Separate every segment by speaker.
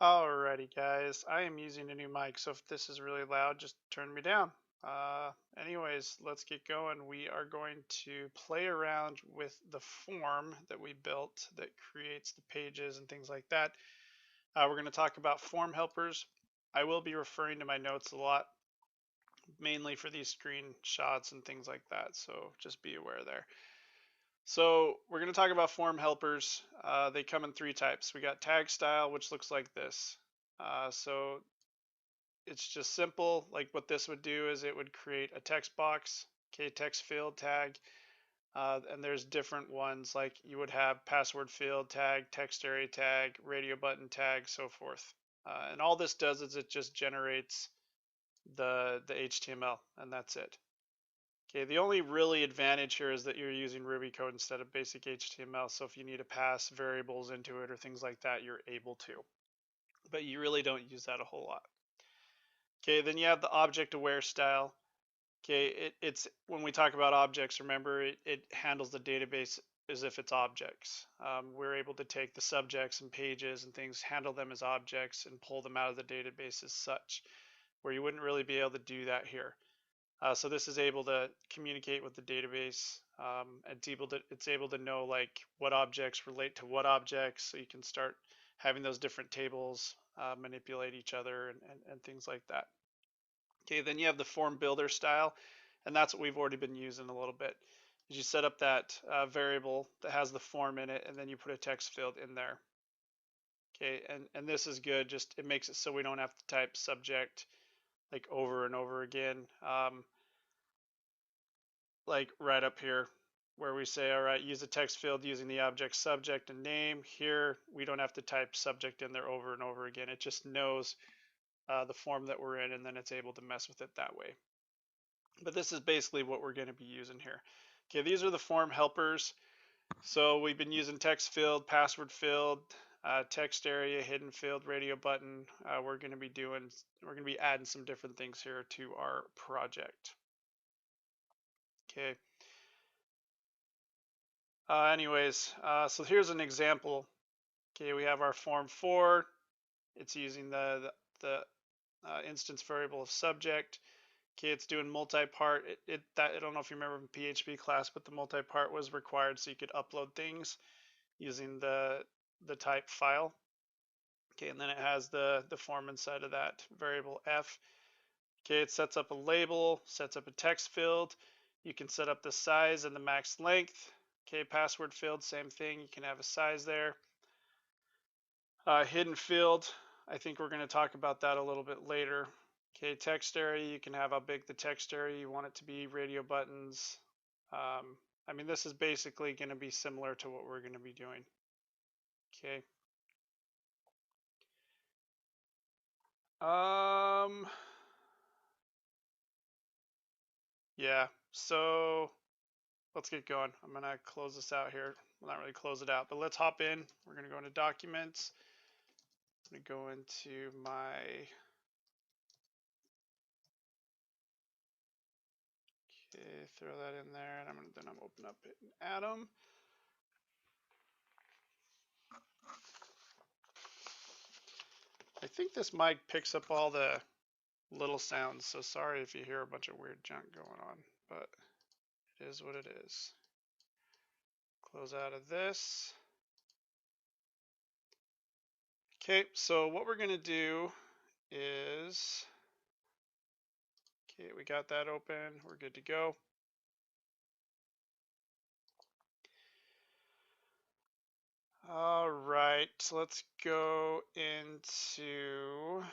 Speaker 1: Alrighty guys, I am using a new mic, so if this is really loud, just turn me down. Anyways, let's get going. We are going to play around with the form that we built that creates the pages and things like that. We're going to talk about form helpers. I will be referring to my notes a lot, mainly for these screenshots and things like that, so just be aware there. So we're going to talk about form helpers. They come in three types. We got tag style, which looks like this. So it's just simple. Like what this would do is it would create a text box, okay, text field tag, and there's different ones like you would have password field tag, text area tag, radio button tag, so forth. And all this does is it just generates the HTML, and that's it. Okay, the only really advantage here is that you're using Ruby code instead of basic HTML. So if you need to pass variables into it or things like that, you're able to. But you really don't use that a whole lot. Okay, then you have the object aware style. Okay, it's when we talk about objects, remember it handles the database as if it's objects. We're able to take the subjects and pages and things, handle them as objects, and pull them out of the database as such, where you wouldn't really be able to do that here. So this is able to communicate with the database. It's able to know like what objects relate to what objects, so you can start having those different tables manipulate each other and things like that. Okay, then you have the form builder style, and that's what we've already been using a little bit. Is you set up that variable that has the form in it, and then you put a text field in there. Okay, and this is good. Just it makes it so we don't have to type subject like over and over again. Like right up here where we say, all right, use a text field using the object subject and name. Here, we don't have to type subject in there over and over again. It just knows the form that we're in, and then it's able to mess with it that way. But this is basically what we're going to be using here. Okay, these are the form helpers. So we've been using text field, password field, text area, hidden field, radio button. We're going to be adding some different things here to our project. Okay. So here's an example. Okay, we have our form 4. It's using the instance variable of subject. Okay, it's doing multi-part. I don't know if you remember from PHP class, but the multi-part was required so you could upload things using the type file. Okay, and then it has the form inside of that variable f. Okay, it sets up a label, sets up a text field. You can set up the size and the max length. Okay, password field, same thing. You can have a size there. Hidden field, I think we're going to talk about that a little bit later. Okay, text area, you can have how big the text area you want it to be, radio buttons. I mean, this is basically going to be similar to what we're going to be doing. Okay. Yeah, so let's get going. I'm going to close this out here. Well, not really close it out, but let's hop in. We're going to go into documents. I'm going to go into my okay, throw that in there, and then I'm open up it in Atom. I think this mic picks up all the little sounds, so sorry if you hear a bunch of weird junk going on, but it is what it is. Close out of this. Okay, so what we're going to do is, okay, we got that open. We're good to go. All right, so let's go into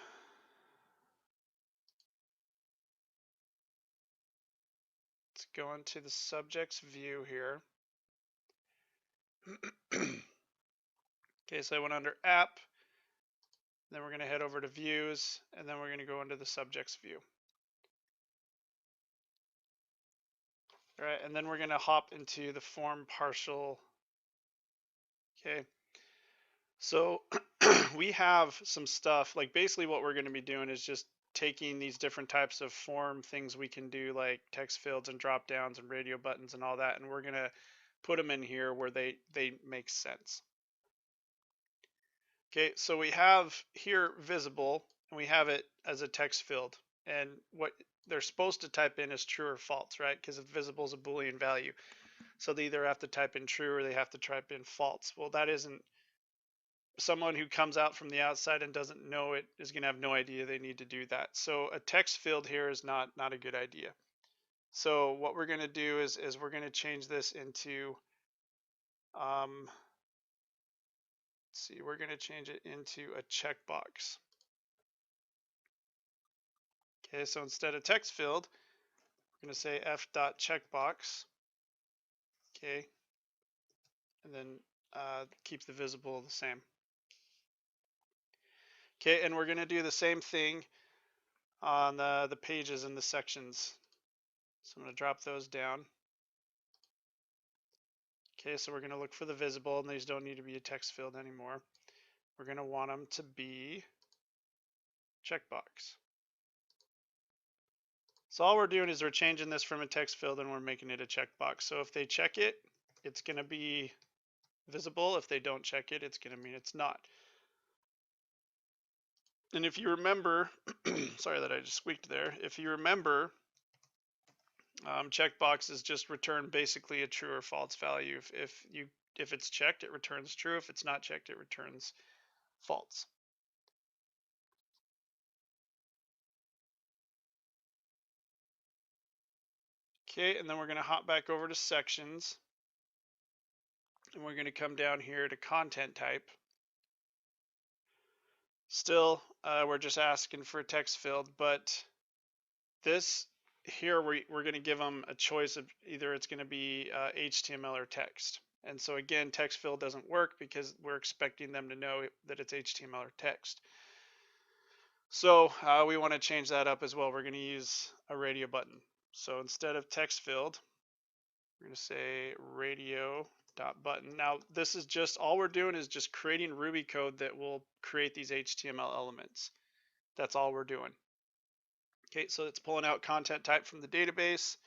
Speaker 1: the subjects view here. Okay, so I went under app, then we're going to head over to views, and then we're going to go into the subjects view. All right, and then we're going to hop into the form partial. Okay, so we have some stuff, like basically what we're going to be doing is just taking these different types of form things we can do, like text fields and drop downs and radio buttons and all that, and we're going to put them in here where they make sense. Okay, so we have here visible, and we have it as a text field. And what they're supposed to type in is true or false, right? Because visible is a Boolean value. So they either have to type in true or they have to type in false. Well, that isn't, someone who comes out from the outside and doesn't know it is going to have no idea they need to do that. So a text field here is not a good idea. So what we're going to do is we're going to change this into, let's see, we're going to change it into a checkbox. Okay, so instead of text field, we're going to say f.checkbox. Okay, and then keep the visible the same. Okay, and we're going to do the same thing on the pages and the sections. So I'm going to drop those down. Okay, so we're going to look for the visible, and these don't need to be a text field anymore. We're going to want them to be checkbox. So all we're doing is we're changing this from a text field and we're making it a checkbox. So if they check it, it's going to be visible. If they don't check it, it's going to mean it's not. And if you remember, sorry that I just squeaked there. If you remember, checkboxes just return basically a true or false value. If it's checked, it returns true. If it's not checked, it returns false. Okay, and then we're going to hop back over to sections, and we're going to come down here to content type. Still, we're just asking for a text field, but this here we're going to give them a choice of either it's going to be HTML or text. And so again, text field doesn't work because we're expecting them to know that it's HTML or text. So we want to change that up as well. We're going to use a radio button. So instead of text field, we're going to say radio.button. Now this is just, all we're doing is just creating Ruby code that will create these HTML elements. That's all we're doing. Okay, so it's pulling out content type from the database,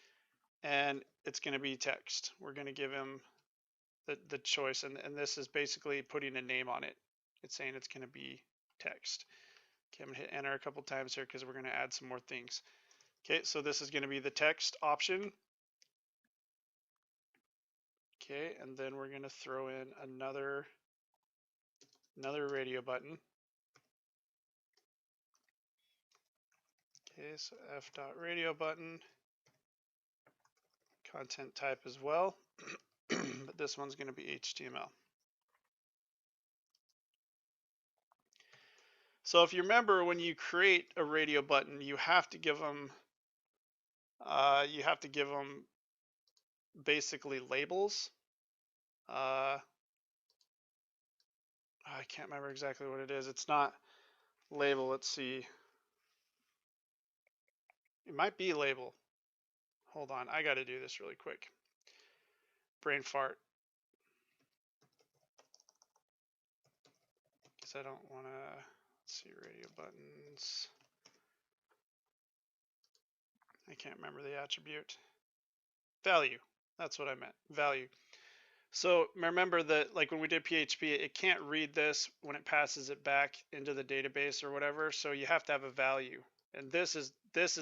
Speaker 1: and it's going to be text. We're going to give him the choice, and this is basically putting a name on it. It's saying it's going to be text. Okay, I'm going to hit enter a couple times here because we're going to add some more things. Okay, so this is going to be the text option. Okay, and then we're going to throw in another radio button. Okay, so f.radio button, content type as well, but this one's going to be HTML. So if you remember, when you create a radio button, you have to give them basically labels. I can't remember exactly what it is. It's not label. Let's see. It might be label. Hold on, I got to do this really quick. Brain fart. Because I don't want to. Let's see, radio buttons. I can't remember the attribute. Value. That's what I meant. Value. So remember that, like when we did PHP, it can't read this when it passes it back into the database or whatever. So you have to have a value, and this is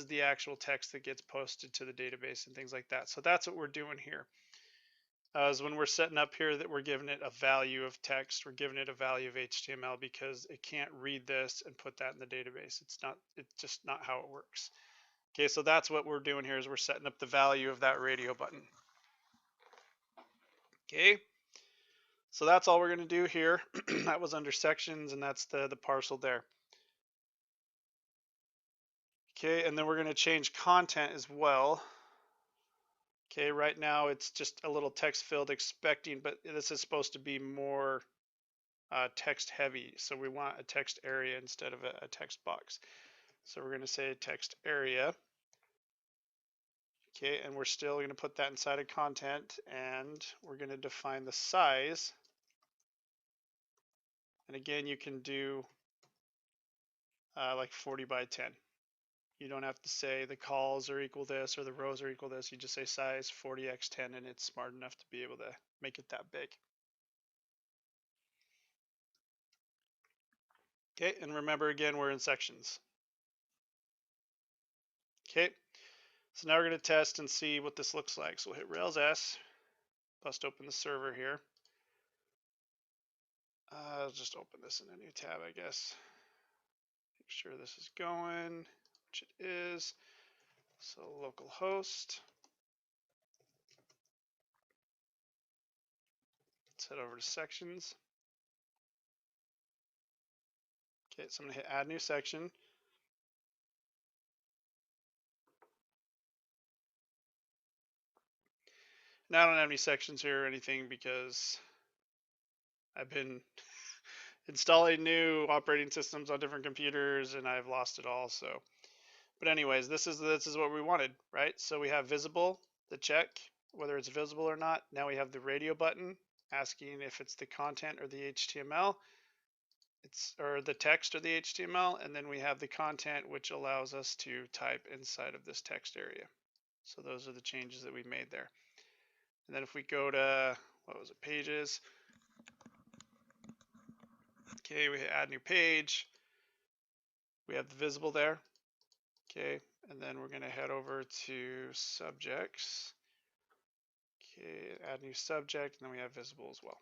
Speaker 1: the actual text that gets posted to the database and things like that. So that's what we're doing here. Is when we're setting up here that we're giving it a value of text, we're giving it a value of HTML because it can't read this and put that in the database. It's just not how it works. Okay, so that's what we're doing here is we're setting up the value of that radio button. Okay, so that's all we're going to do here. That was under sections, and that's the parcel there. Okay, and then we're going to change content as well. Okay, right now it's just a little text field expecting, but this is supposed to be more text heavy. So we want a text area instead of a text box. So we're going to say text area. Okay, and we're still going to put that inside of content, and we're going to define the size. And again, you can do like 40 by 10. You don't have to say the calls are equal this or the rows are equal this. You just say size 40x10, and it's smart enough to be able to make it that big. Okay, and remember again, we're in sections. Okay, so now we're going to test and see what this looks like. So we'll hit Rails S, bust open the server here. I'll just open this in a new tab, I guess. Make sure this is going, which it is. So localhost. Let's head over to sections. Okay, so I'm going to hit add new section. Now I don't have any sections here or anything because I've been installing new operating systems on different computers and I've lost it all. So, but anyways, this is what we wanted, right? So we have visible, the check, whether it's visible or not. Now we have the radio button asking if it's the content or the HTML. Or the text or the HTML, and then we have the content, which allows us to type inside of this text area. So those are the changes that we made there. And then if we go to, what was it, pages. Okay, we add new page. We have the visible there. Okay, and then we're going to head over to subjects. Okay, add new subject, and then we have visible as well.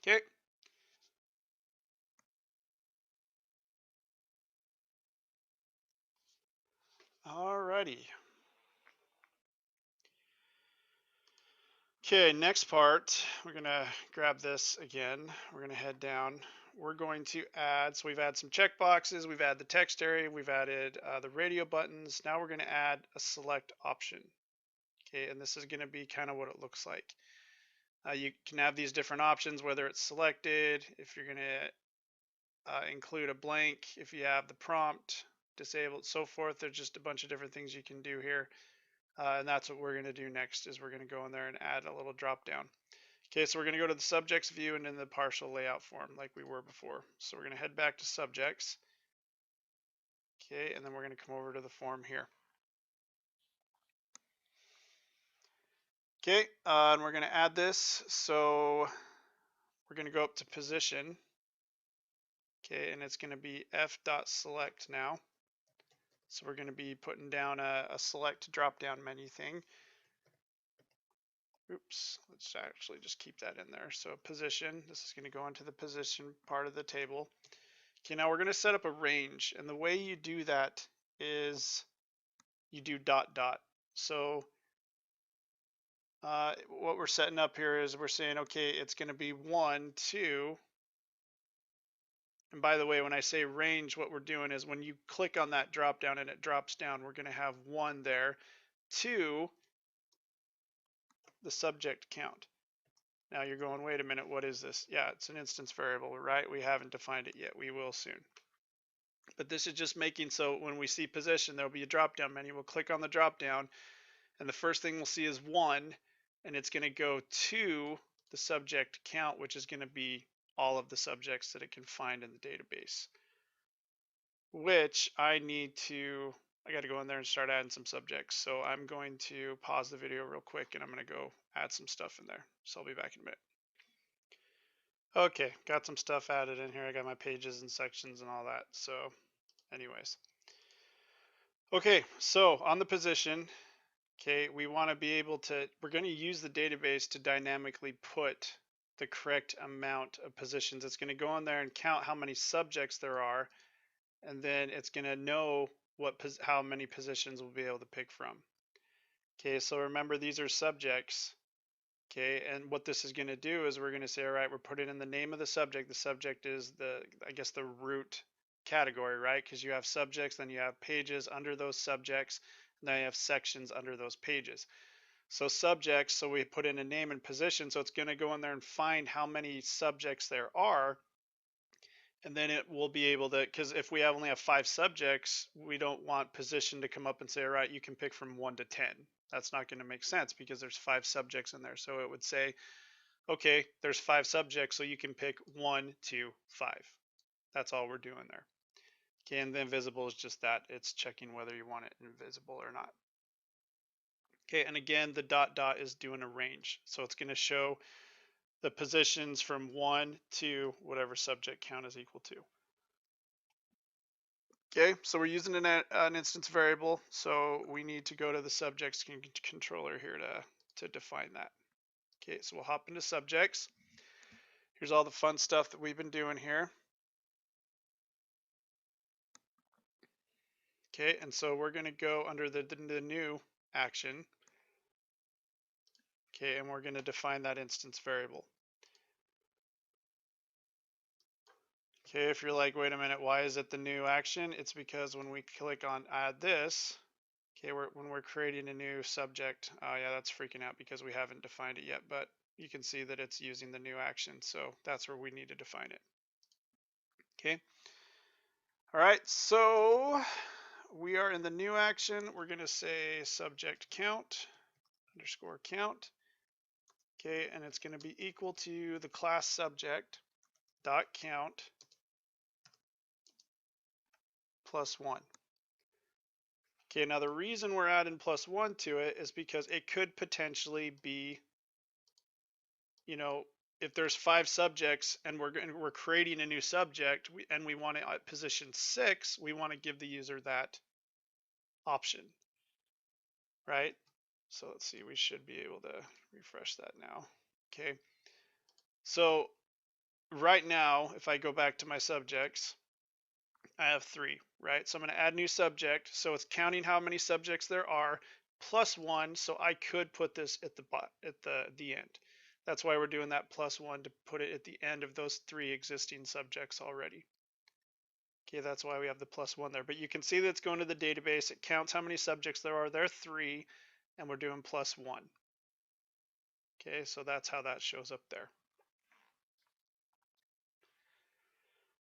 Speaker 1: Okay. Alrighty. Okay, next part, we're gonna grab this again. We're gonna head down. We're going to add, so we've added some checkboxes, we've added the text area, we've added the radio buttons. Now we're gonna add a select option. Okay, and this is gonna be kind of what it looks like. You can have these different options, whether it's selected, if you're gonna include a blank, if you have the prompt disabled, so forth. There's just a bunch of different things you can do here. And that's what we're going to do next is we're going to go in there and add a little drop down. Okay, so we're going to go to the subjects view and in the partial layout form like we were before. So we're going to head back to subjects. Okay, and then we're going to come over to the form here. Okay, and we're going to add this. So we're going to go up to position. Okay, and it's going to be f.select now. So we're going to be putting down a select drop down menu thing. Oops, let's actually just keep that in there. So position, this is going to go into the position part of the table. Okay, now we're going to set up a range, and the way you do that is you do ... So what we're setting up here is we're saying, okay, it's going to be 1, 2. And by the way, when I say range, what we're doing is when you click on that drop down and it drops down, we're going to have 1 there, 2, the subject count. Now you're going, wait a minute, what is this? Yeah, it's an instance variable, right? We haven't defined it yet. We will soon. But this is just making so when we see position, there'll be a drop-down menu. We'll click on the drop-down, and the first thing we'll see is 1, and it's going to go to the subject count, which is going to be all of the subjects that it can find in the database. Which I got to go in there and start adding some subjects. So I'm going to pause the video real quick, and I'm going to go add some stuff in there. So I'll be back in a minute. Okay, got some stuff added in here. I got my pages and sections and all that. So anyways. Okay, so on the position, okay, we want to be able to, we're going to use the database to dynamically put the correct amount of positions. It's going to go in there and count how many subjects there are, and then it's going to know how many positions we'll be able to pick from. Okay, so remember these are subjects. Okay, and what this is going to do is we're going to say, all right, we're putting in the name of the subject. The subject is I guess the root category, right? Because you have subjects, then you have pages under those subjects, and then you have sections under those pages. So subjects, so we put in a name and position, so it's going to go in there and find how many subjects there are, and then it will be able to, because if we only have 5 subjects, we don't want position to come up and say, all right, you can pick from 1 to 10. That's not going to make sense because there's 5 subjects in there. So it would say, okay, there's 5 subjects, so you can pick 1, 2, 5. That's all we're doing there. Okay, and the invisible is just that. It's checking whether you want it invisible or not. Okay, and again, the ... is doing a range. So it's going to show the positions from 1 to whatever subject count is equal to. Okay, so we're using an instance variable, so we need to go to the subjects controller here to define that. Okay, so we'll hop into subjects. Here's all the fun stuff that we've been doing here. Okay, and so we're going to go under the new action. Okay, and we're going to define that instance variable. Okay, if you're like, wait a minute, why is it the new action? It's because when we click on add this, okay, when we're creating a new subject, oh yeah, that's freaking out because we haven't defined it yet, but you can see that it's using the new action, so that's where we need to define it. Okay. All right, so we are in the new action. We're going to say subject count underscore count. Okay, and it's going to be equal to the class subject dot count plus 1. Okay, now the reason we're adding plus 1 to it is because it could potentially be, you know, if there's 5 subjects and we're creating a new subject and we want it at position 6, we want to give the user that option, right? So let's see, we should be able to refresh that now. Okay, so right now, if I go back to my subjects, I have 3, right? So I'm going to add new subject. So it's counting how many subjects there are plus 1. So I could put this at the end. That's why we're doing that plus 1 to put it at the end of those 3 existing subjects already. Okay, that's why we have the plus 1 there. But you can see that it's going to the database. It counts how many subjects there are. There are 3, and we're doing plus 1. Okay, so that's how that shows up there.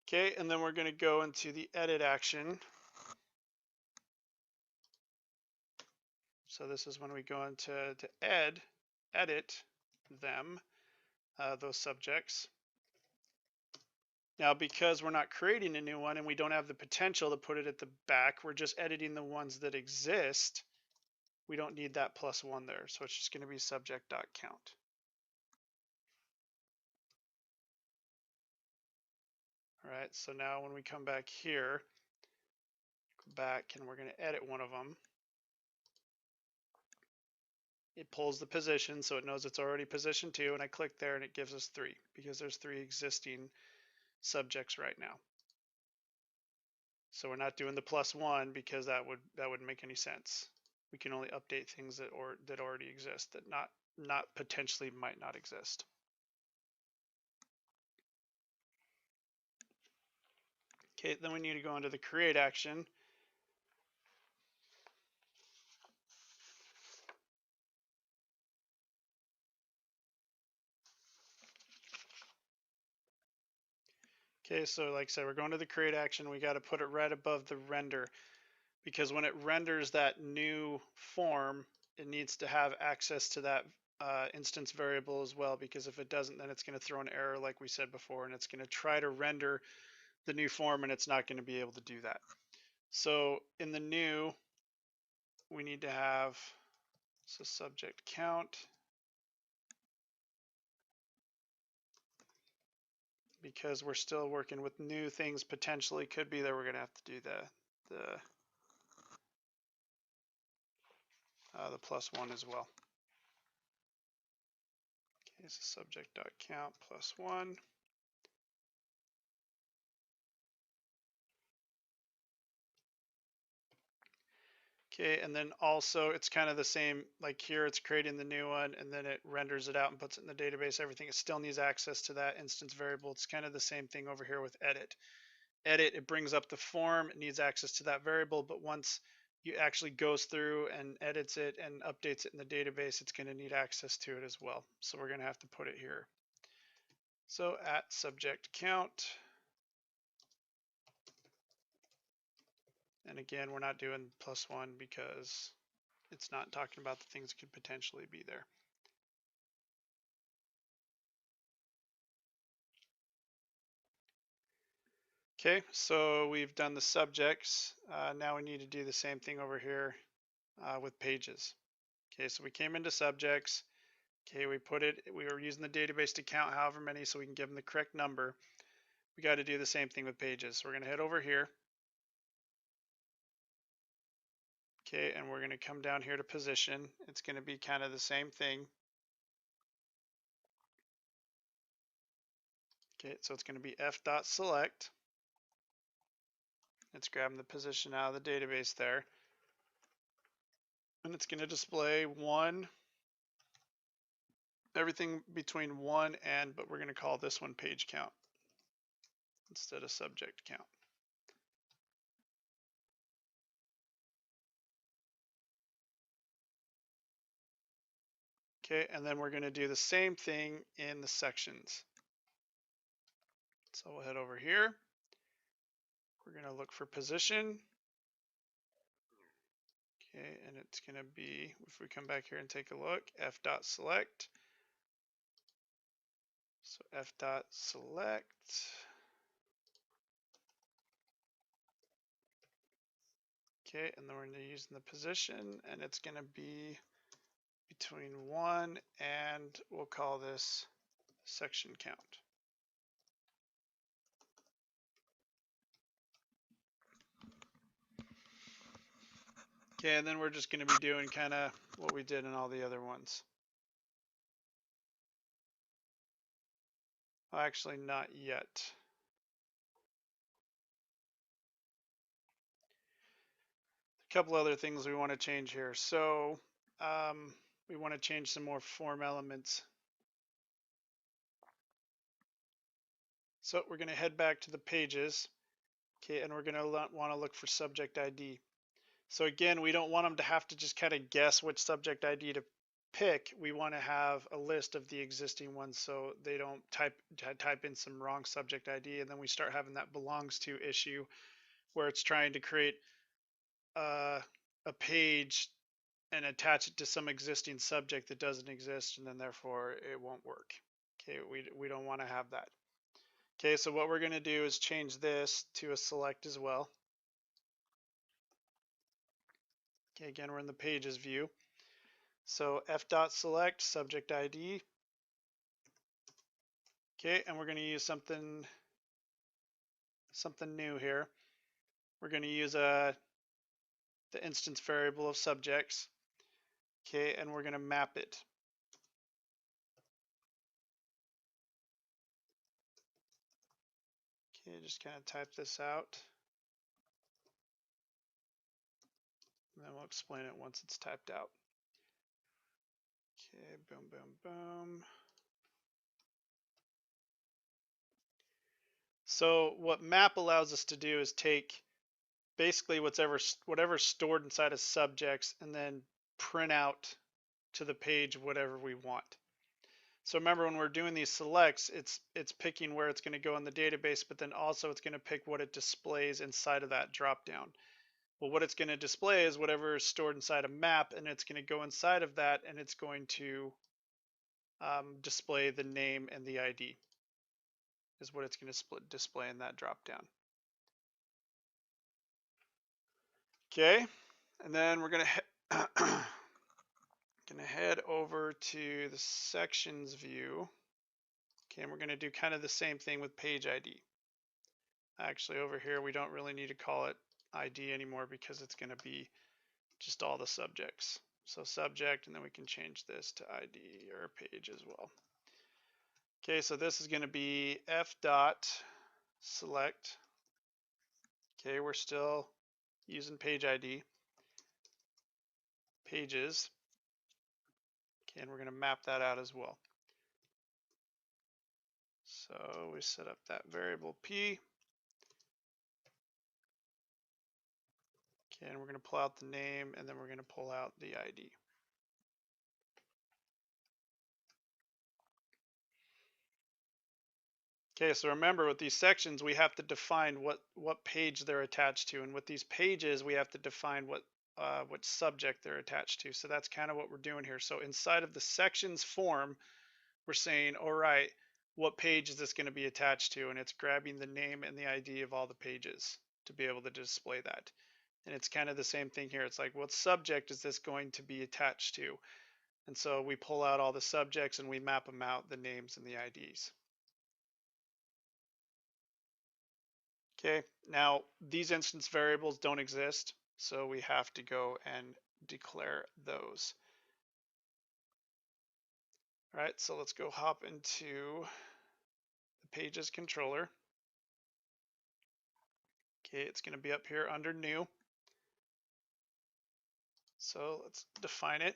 Speaker 1: Okay, and then we're going to go into the edit action. So this is when we go into edit them, those subjects. Now, because we're not creating a new one and we don't have the potential to put it at the back, we're just editing the ones that exist. We don't need that plus 1 there. So it's just going to be subject.count. All right, so now when we come back here, go back and we're going to edit one of them. It pulls the position, so it knows it's already position 2, and I click there and it gives us 3 because there's 3 existing subjects right now. So we're not doing the plus 1 because that wouldn't make any sense. We can only update things that already exist that not potentially might not exist. Okay, then we need to go into the create action. Okay, so like I said, we're going to the create action. We got to put it right above the render because when it renders that new form, it needs to have access to that instance variable as well, because if it doesn't, then it's going to throw an error like we said before, and it's going to try to render the new form and it's not going to be able to do that. So in the new, we need to have subject count, because we're still working with new things potentially could be that we're going to have to do the plus 1 as well. Okay, so subject.count plus 1. Okay, and then also it's kind of the same, like here it's creating the new one and then it renders it out and puts it in the database, everything. It still needs access to that instance variable. It's kind of the same thing over here with edit. Edit, it brings up the form, it needs access to that variable, but once you actually goes through and edits it and updates it in the database, it's going to need access to it as well. So we're going to have to put it here. So at subject count. And again, we're not doing plus 1 because it's not talking about the things that could potentially be there. Okay, so we've done the subjects. Now we need to do the same thing over here with pages. Okay, so we came into subjects. Okay, we were using the database to count however many so we can give them the correct number. We got to do the same thing with pages. So we're going to head over here. Okay, and we're going to come down here to position. It's going to be kind of the same thing. Okay, so it's going to be f.select. It's grabbing the position out of the database there. And it's going to display everything between 1 and, but we're going to call this one page count instead of subject count. Okay, and then we're going to do the same thing in the sections. So we'll head over here. We're going to look for position. Okay, and it's going to be, if we come back here and take a look, f.select. So f.select. Okay, and then we're going to use the position, and it's going to be between 1 and we'll call this section count. Okay, and then we're just going to be doing kind of what we did in all the other ones. Well, actually, not yet. A couple other things we want to change here. So we want to change some more form elements. So we're going to head back to the pages. Okay, and we're going to want to look for subject ID. So again, we don't want them to have to just kind of guess which subject ID to pick. We want to have a list of the existing ones so they don't type in some wrong subject ID, and then we start having that belongs to issue where it's trying to create a page and attach it to some existing subject that doesn't exist, and then therefore it won't work. Okay, we don't want to have that. Okay, so what we're going to do is change this to a select as well. Okay, again, we're in the pages view. So f.select subject ID. Okay, and we're going to use something new here. We're going to use the instance variable of subjects. Okay, and we're going to map it. Okay, just kind of type this out. And then we'll explain it once it's typed out. Okay, boom, boom, boom. So what map allows us to do is take basically whatever's stored inside of subjects and then print out to the page whatever we want. So remember, when we're doing these selects, it's picking where it's going to go in the database, but then also it's going to pick what it displays inside of that dropdown. Well, what it's going to display is whatever is stored inside a map, and it's going to go inside of that, and it's going to display the name and the ID is what it's going to display in that dropdown. Okay, and then we're going to head over to the sections view. Okay, and we're going to do kind of the same thing with page ID. Actually, over here, we don't really need to call it ID anymore because it's going to be just all the subjects. So subject, and then we can change this to ID or page as well. Okay, so this is going to be f.select. Okay, we're still using page ID. Pages. Okay, and we're going to map that out as well. So we set up that variable p. Okay, and we're going to pull out the name, and then we're going to pull out the ID. Okay, so remember, with these sections, we have to define what page they're attached to, and with these pages, we have to define what subject they're attached to. So that's kind of what we're doing here. So inside of the sections form, we're saying, all right, what page is this going to be attached to? And it's grabbing the name and the ID of all the pages to be able to display that. And it's kind of the same thing here. It's like, what subject is this going to be attached to? And so we pull out all the subjects and we map them out, the names and the IDs. Okay, now these instance variables don't exist, so we have to go and declare those. All right, so let's go hop into the pages controller. Okay, it's going to be up here under new. So let's define it.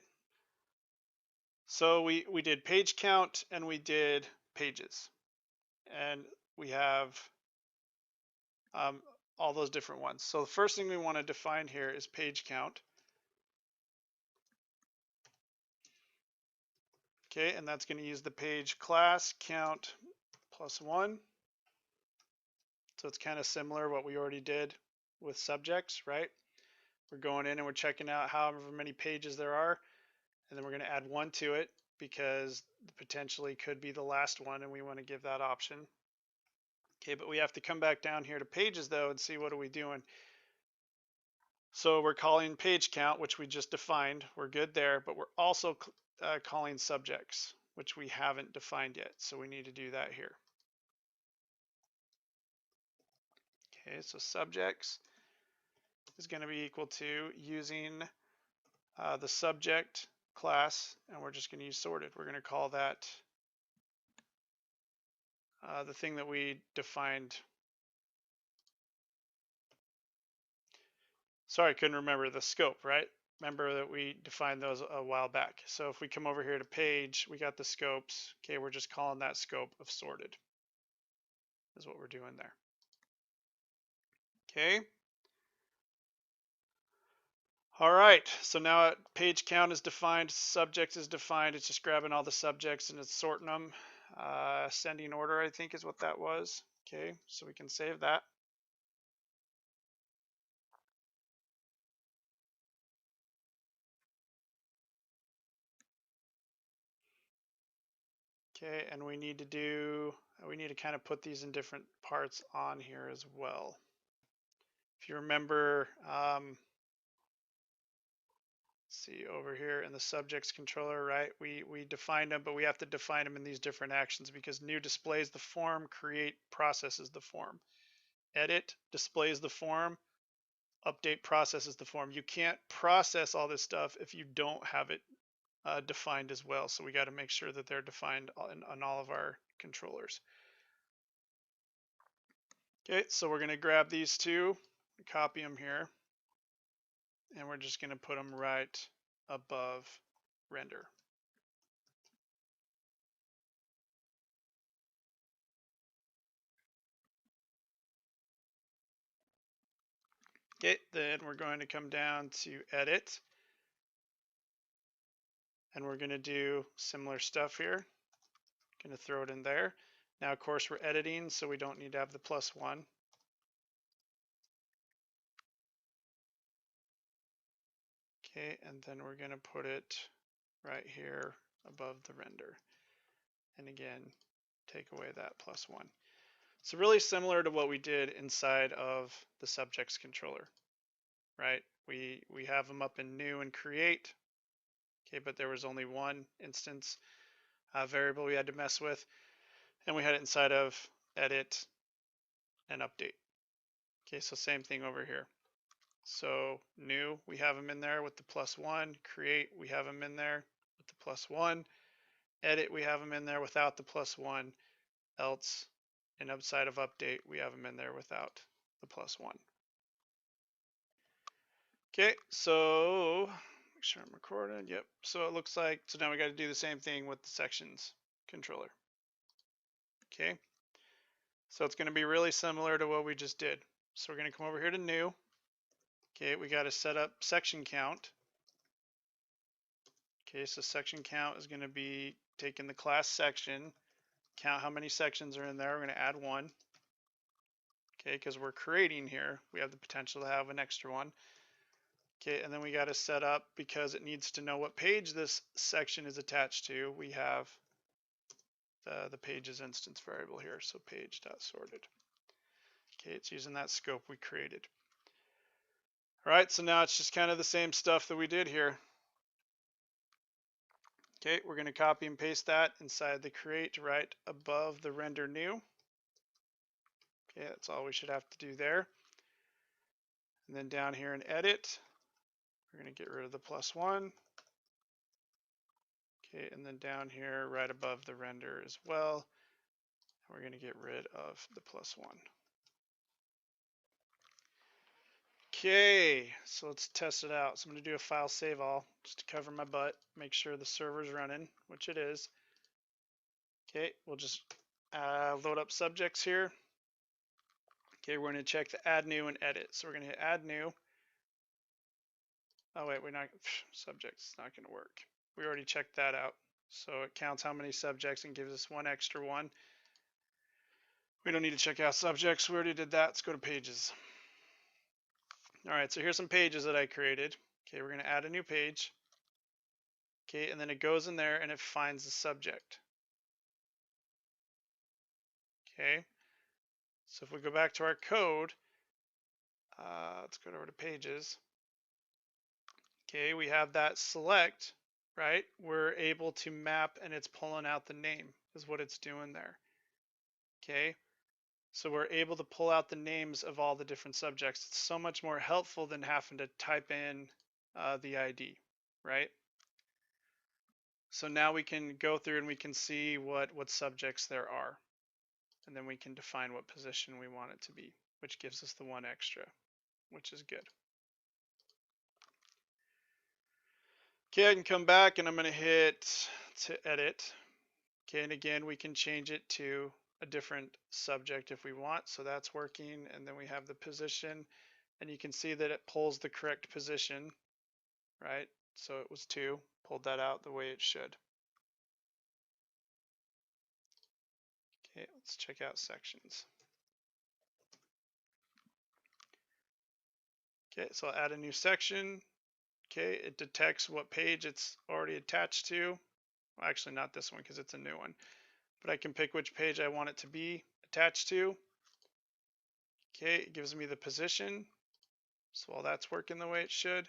Speaker 1: So we did page count and we did pages. And we have all those different ones. So the first thing we want to define here is page count. Okay, and that's going to use the page class count +1. So it's kind of similar what we already did with subjects, right? We're going in and we're checking out however many pages there are, and then we're going to add 1 to it because potentially could be the last one and we want to give that option. Okay, but we have to come back down here to pages though and see what are we doing. So we're calling page count, which we just defined. We're good there, but we're also calling subjects, which we haven't defined yet. So we need to do that here. Okay, so subjects is going to be equal to using the subject class, and we're just going to use sorted. We're going to call that the thing that we defined. Sorry, I couldn't remember the scope, right? Remember that we defined those a while back. So if we come over here to page, we got the scopes. Okay, we're just calling that scope of sorted is what we're doing there. Okay. All right, so now page count is defined, subject is defined. It's just grabbing all the subjects and it's sorting them. Ascending order, I think is what that was. Okay, so we can save that. Okay, and we need to kind of put these in different parts on here as well. If you remember, see over here in the subjects controller, right? We defined them, but we have to define them in these different actions because new displays the form, create processes the form. Edit displays the form, update processes the form. You can't process all this stuff if you don't have it defined as well. So we got to make sure that they're defined on all of our controllers. Okay, so we're going to grab these two, copy them here, and we're just going to put them right above render. Okay, then we're going to come down to edit, and we're going to do similar stuff here. Going to throw it in there. Now, of course, we're editing, so we don't need to have the +1. Okay, and then we're going to put it right here above the render. And again, take away that +1. So really similar to what we did inside of the subjects controller, right? We have them up in new and create. Okay, but there was only one instance variable we had to mess with, and we had it inside of edit and update. Okay, so same thing over here. So new, we have them in there with the +1. Create, we have them in there with the +1. Edit, we have them in there without the +1. Else, and outside of update, we have them in there without the +1. Okay, so make sure I'm recording. Yep. So it looks like, so now we got to do the same thing with the sections controller. Okay. So it's going to be really similar to what we just did. So we're going to come over here to new. Okay, we got to set up section count. Okay, so section count is going to be taking the class section, count how many sections are in there. We're going to add 1. Okay, because we're creating here, we have the potential to have an extra one. Okay, and then we got to set up, because it needs to know what page this section is attached to, we have the pages instance variable here, so page.sorted. Okay, it's using that scope we created. All right, so now it's just kind of the same stuff that we did here. Okay, we're going to copy and paste that inside the create right above the render new. Okay, that's all we should have to do there. And then down here in edit, we're going to get rid of the +1. Okay, and then down here right above the render as well, we're going to get rid of the +1. Okay, so let's test it out. So I'm going to do a file save all just to cover my butt, make sure the server's running, which it is. Okay, we'll just load up subjects here. Okay, we're going to check the add new and edit. So we're going to hit add new. Oh wait, we're not, subjects, not going to work. We already checked that out. So it counts how many subjects and gives us one extra one. We don't need to check out subjects. We already did that. Let's go to pages. All right, so here's some pages that I created. Okay, we're going to add a new page. Okay, and then it goes in there and it finds the subject. Okay, so if we go back to our code, let's go over to pages. Okay, we have that select, right? We're able to map and it's pulling out the name is what it's doing there. Okay, so we're able to pull out the names of all the different subjects. It's so much more helpful than having to type in the ID, right? So now we can go through and we can see what subjects there are. And then we can define what position we want it to be, which gives us the one extra, which is good. Okay, I can come back and I'm going to hit to edit. Okay, and again, we can change it to a different subject if we want. So that's working. And then we have the position and you can see that it pulls the correct position, right? So it was 2, pulled that out the way it should. Okay, let's check out sections. Okay, so I'll add a new section. Okay, it detects what page it's already attached to. Well, actually not this one because it's a new one, but I can pick which page I want it to be attached to. Okay, it gives me the position. So while that's working the way it should,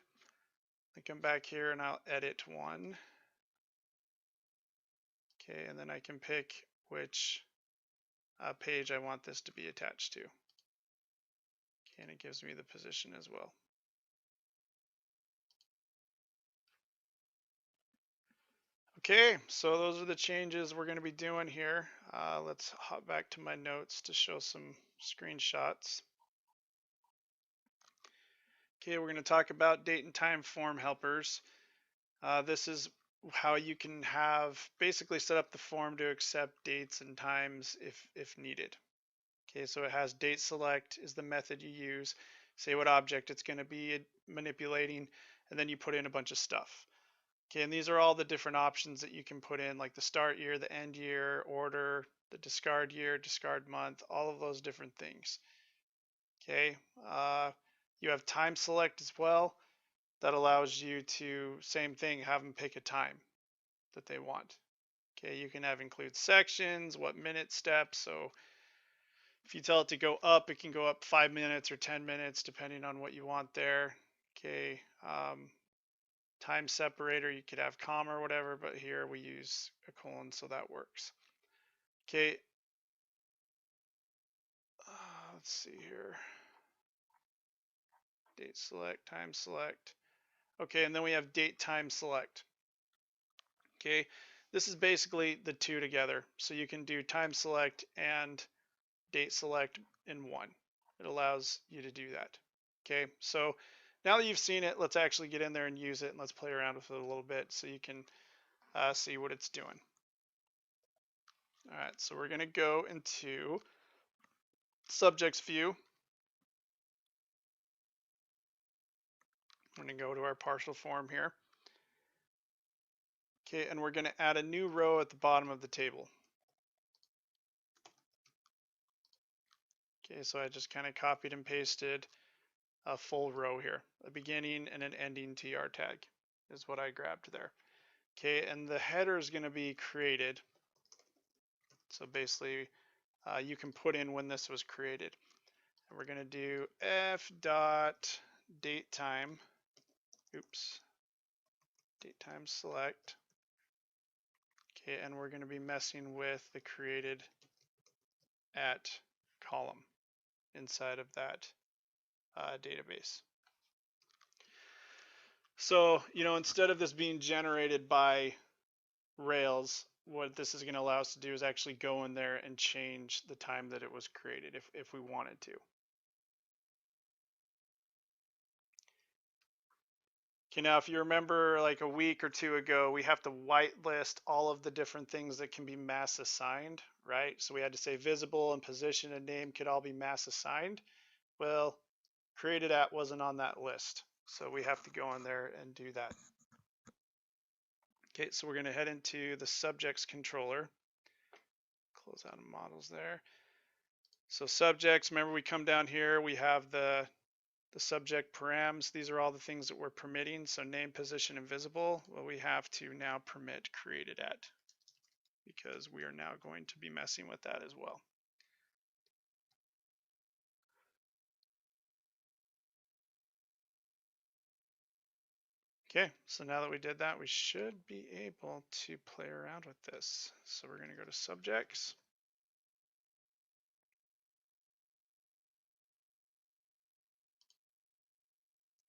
Speaker 1: I come back here and I'll edit one. Okay, and then I can pick which page I want this to be attached to. Okay, and it gives me the position as well. Okay, so those are the changes we're going to be doing here. Let's hop back to my notes to show some screenshots. Okay, we're going to talk about date and time form helpers. This is how you can have basically set up the form to accept dates and times if needed. Okay, so it has date select is the method you use, say what object it's going to be manipulating, and then you put in a bunch of stuff. Okay, and these are all the different options that you can put in, like the start year, the end year, order, the discard year, discard month, all of those different things. Okay, you have time select as well. That allows you to, same thing, have them pick a time that they want. Okay, you can have include sections, what minute steps. So if you tell it to go up, it can go up 5 minutes or 10 minutes, depending on what you want there. Okay, time separator, you could have comma or whatever, but here we use a colon, so that works. Okay, let's see here. Date select, time select. Okay, and then we have date time select. Okay, this is basically the two together. So you can do time select and date select in one. It allows you to do that. Okay, so now that you've seen it, let's actually get in there and use it, and let's play around with it a little bit so you can see what it's doing. All right, so we're going to go into subjects view. I'm going to go to our partial form here. Okay, and we're going to add a new row at the bottom of the table. Okay, so I just kind of copied and pasted a full row here, a beginning and an ending TR tag is what I grabbed there. Okay, and the header is going to be created. So basically, you can put in when this was created. And we're going to do f dot date time. Oops. Date time select. Okay, and we're going to be messing with the created at column inside of that database. So, instead of this being generated by Rails, what this is going to allow us to do is actually go in there and change the time that it was created if we wanted to. Okay, now if you remember like a week or two ago, we have to whitelist all of the different things that can be mass assigned, right? So we had to say visible and position and name could all be mass assigned. Well, created at wasn't on that list. So we have to go in there and do that. Okay, so we're going to head into the subjects controller. Close out of models there. So subjects, remember we come down here, we have the subject params. These are all the things that we're permitting. So name, position, and visible. Well, we have to now permit created at because we are now going to be messing with that as well. Okay, so now that we did that, we should be able to play around with this. So we're going to go to subjects.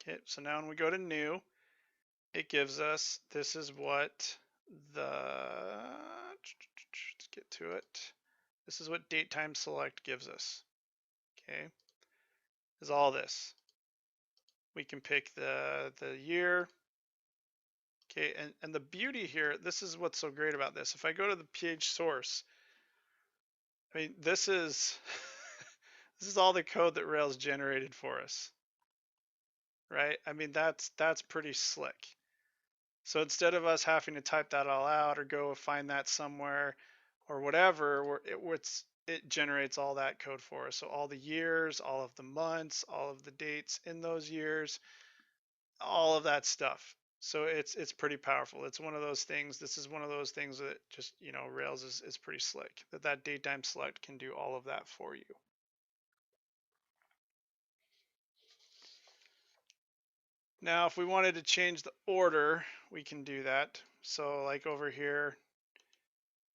Speaker 1: Okay, so now when we go to new, it gives us, this is what let's get to it. This is what date time select gives us. Okay, is all this. We can pick the year. Okay, and the beauty here, this is what's so great about this. If I go to the page source, I mean, this is this is all the code that Rails generated for us, right? I mean, that's pretty slick. So instead of us having to type that all out or go find that somewhere or whatever, it generates all that code for us. So all the years, all of the months, all of the dates in those years, all of that stuff. So it's pretty powerful. It's one of those things. This is one of those things that just, Rails is pretty slick. That date time select can do all of that for you. Now, if we wanted to change the order, we can do that. So like over here,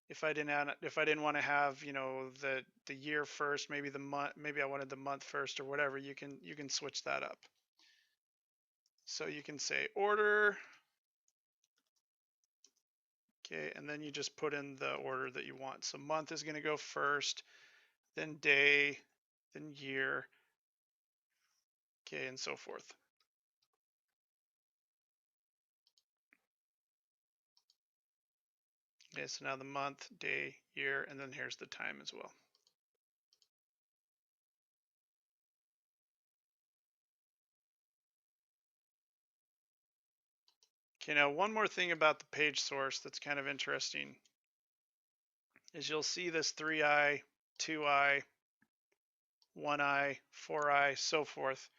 Speaker 1: if I didn't want to have, the year first, maybe the month, maybe I wanted the month first or whatever, you can switch that up. So you can say order. Okay, and then you just put in the order that you want. So month is going to go first, then day, then year, okay, and so forth. Okay, so now the month, day, year, and then here's the time as well. Okay, now one more thing about the page source that's kind of interesting is you'll see this 3i, 2i, 1i, 4i, so forth.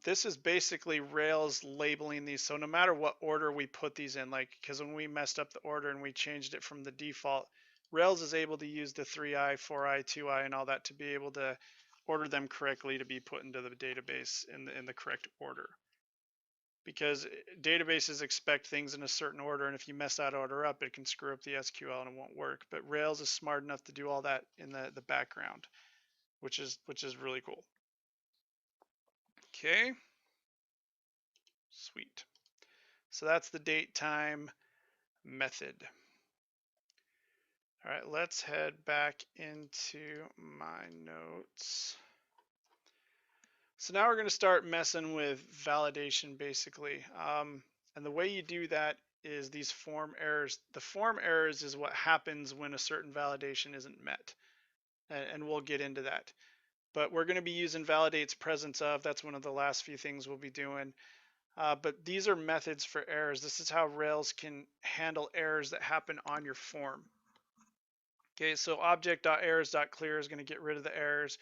Speaker 1: This is basically Rails labeling these. So no matter what order we put these in, like, because when we messed up the order and we changed it from the default, Rails is able to use the 3i, 4i, 2i, and all that to be able to order them correctly to be put into the database in the correct order. Because databases expect things in a certain order, and if you mess that order up, it can screw up the SQL and it won't work. But Rails is smart enough to do all that in the background, which is really cool. Okay, sweet. So that's the date time method. All right, let's head back into my notes. So now we're going to start messing with validation basically. And the way you do that is these form errors. The form errors is what happens when a certain validation isn't met. And we'll get into that. But we're going to be using validates presence of. That's one of the last few things we'll be doing. But these are methods for errors. This is how Rails can handle errors that happen on your form. Okay, so object.errors.clear is going to get rid of the errors.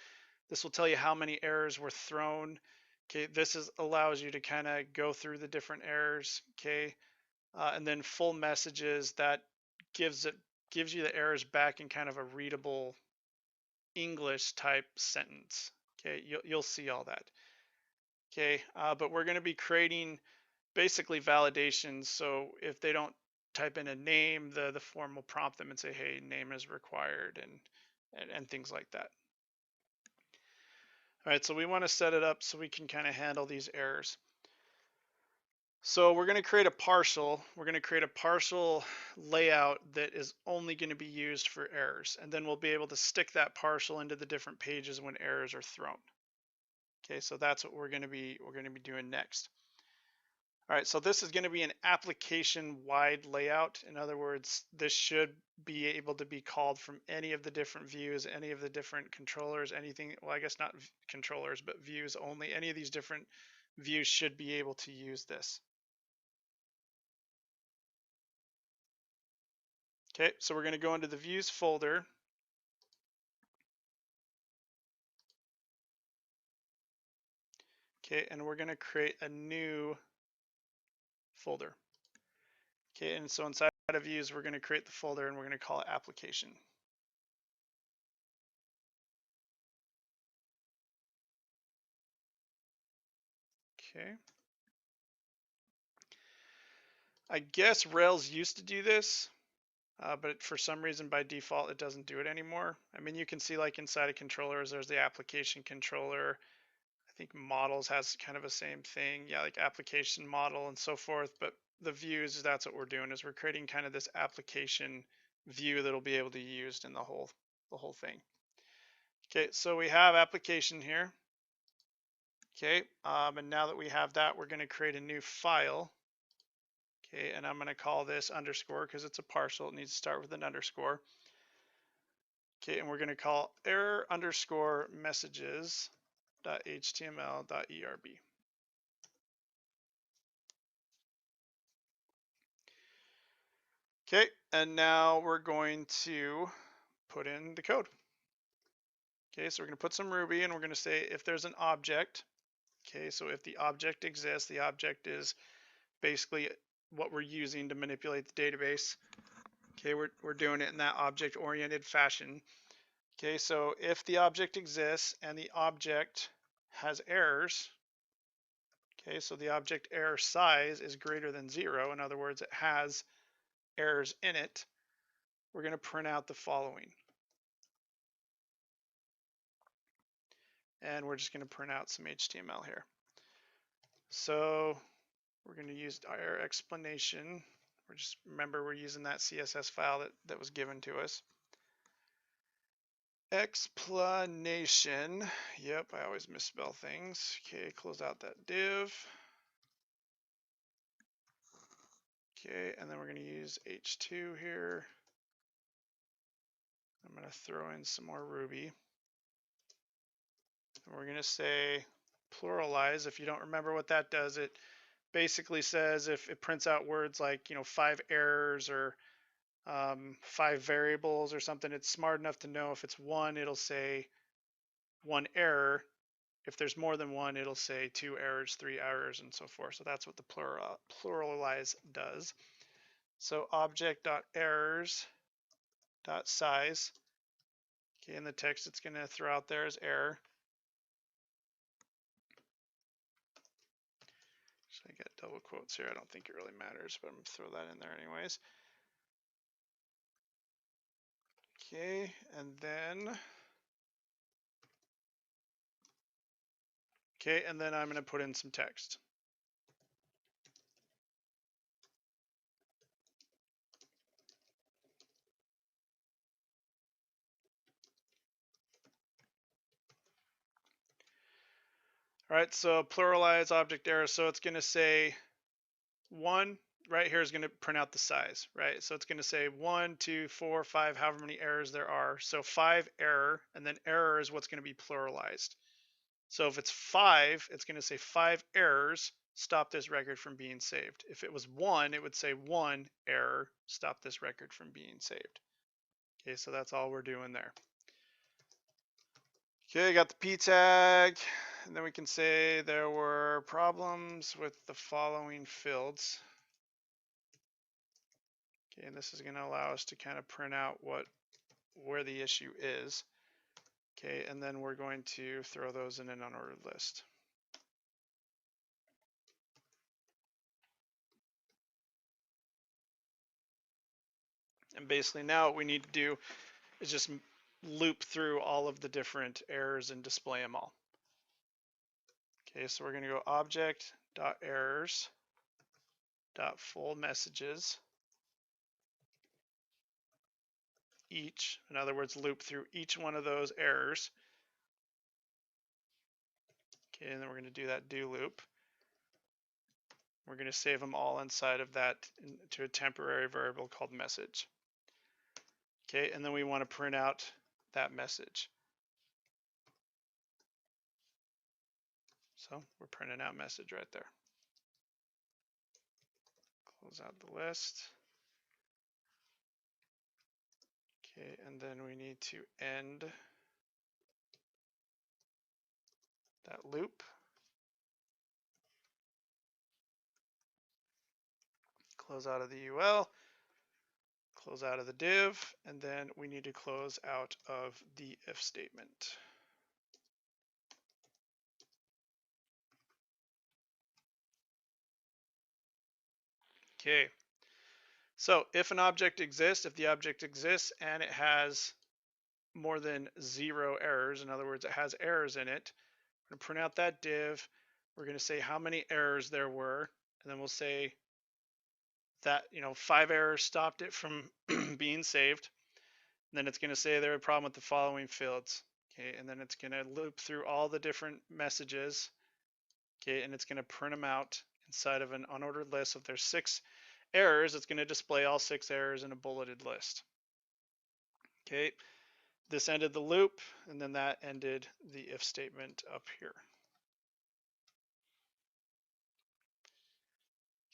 Speaker 1: This will tell you how many errors were thrown. Okay, this allows you to kind of go through the different errors. Okay, and then full messages, that gives you the errors back in kind of a readable English type sentence. Okay, you'll see all that. Okay, but we're going to be creating basically validations. So if they don't type in a name, the form will prompt them and say, hey, name is required, and things like that. All right, so we want to set it up so we can kind of handle these errors. So we're going to create a partial. We're going to create a partial layout that is only going to be used for errors, and then we'll be able to stick that partial into the different pages when errors are thrown. Okay, so that's what we're going to be doing next. All right, so this is going to be an application-wide layout. In other words, this should be able to be called from any of the different views, any of the different controllers, anything, well, I guess not controllers, but views only. Any of these different views should be able to use this. Okay, so we're going to go into the views folder. Okay, and we're going to create a new folder. Okay, and so inside of views, we're going to create the folder and we're going to call it application. Okay. I guess Rails used to do this, but for some reason by default it doesn't do it anymore. I mean, you can see like inside of controllers, there's the application controller. I think models has kind of the same thing. Yeah, like application model and so forth. But the views, that's what we're doing, is we're creating kind of this application view that'll be able to be used in the whole thing. Okay, so we have application here. Okay, and now that we have that, we're going to create a new file. Okay, and I'm going to call this underscore because it's a partial. It needs to start with an underscore. Okay, and we're going to call error underscore messages.html.erb. Okay, and now we're going to put in the code. Okay, so we're going to put some Ruby and we're going to say if there's an object. Okay, so if the object exists, the object is basically what we're using to manipulate the database. Okay, we're doing it in that object-oriented fashion. Okay, so if the object exists and the object has errors, okay, so the object error size is greater than 0, in other words, it has errors in it, we're going to print out the following. And we're just going to print out some HTML here. So we're going to use our explanation. Remember, we're using that CSS file that was given to us. Explanation. Yep, I always misspell things. Okay, close out that div. Okay, and then we're going to use H2 here. I'm going to throw in some more Ruby. And we're going to say pluralize. If you don't remember what that does, it basically says if it prints out words like, 5 errors or 5 variables or something, it's smart enough to know if it's 1, it'll say 1 error. If there's more than 1, it'll say 2 errors, 3 errors, and so forth. So that's what the pluralize does. So object.errors.size. Okay, in the text it's going to throw out there as error. So I got double quotes here. I don't think it really matters, but I'm going to throw that in there anyways. Okay, and then I'm going to put in some text. All right, so pluralize object error. So it's going to say 1 right here is going to print out the size, right? So it's going to say 1, 2, 4, 5, however many errors there are. So 5 error, and then error is what's going to be pluralized. So if it's 5, it's going to say 5 errors, stop this record from being saved. If it was 1, it would say 1 error, stop this record from being saved. Okay, so that's all we're doing there. Okay, I got the p tag, and then we can say there were problems with the following fields. Okay, and this is going to allow us to kind of print out where the issue is. Okay, and then we're going to throw those in an unordered list. And basically now what we need to do is just loop through all of the different errors and display them all. Okay, so we're going to go object.errors.full messages each. In other words, loop through each one of those errors. Okay, and then we're going to do that do loop. We're going to save them all inside of that to a temporary variable called message. Okay, and then we want to print out that message. So we're printing out message right there. Close out the list. Okay, and then we need to end that loop. Close out of the UL, close out of the div, and then we need to close out of the if statement. Okay, so if an object exists, if the object exists and it has more than 0 errors, in other words, it has errors in it, we're going to print out that div. We're going to say how many errors there were, and then we'll say that 5 errors stopped it from being saved. And then it's going to say there a problem with the following fields. Okay, and then it's going to loop through all the different messages. Okay, and it's going to print them out inside of an unordered list. If there's 6 errors, it's going to display all 6 errors in a bulleted list. Okay, this ended the loop, and then that ended the if statement up here.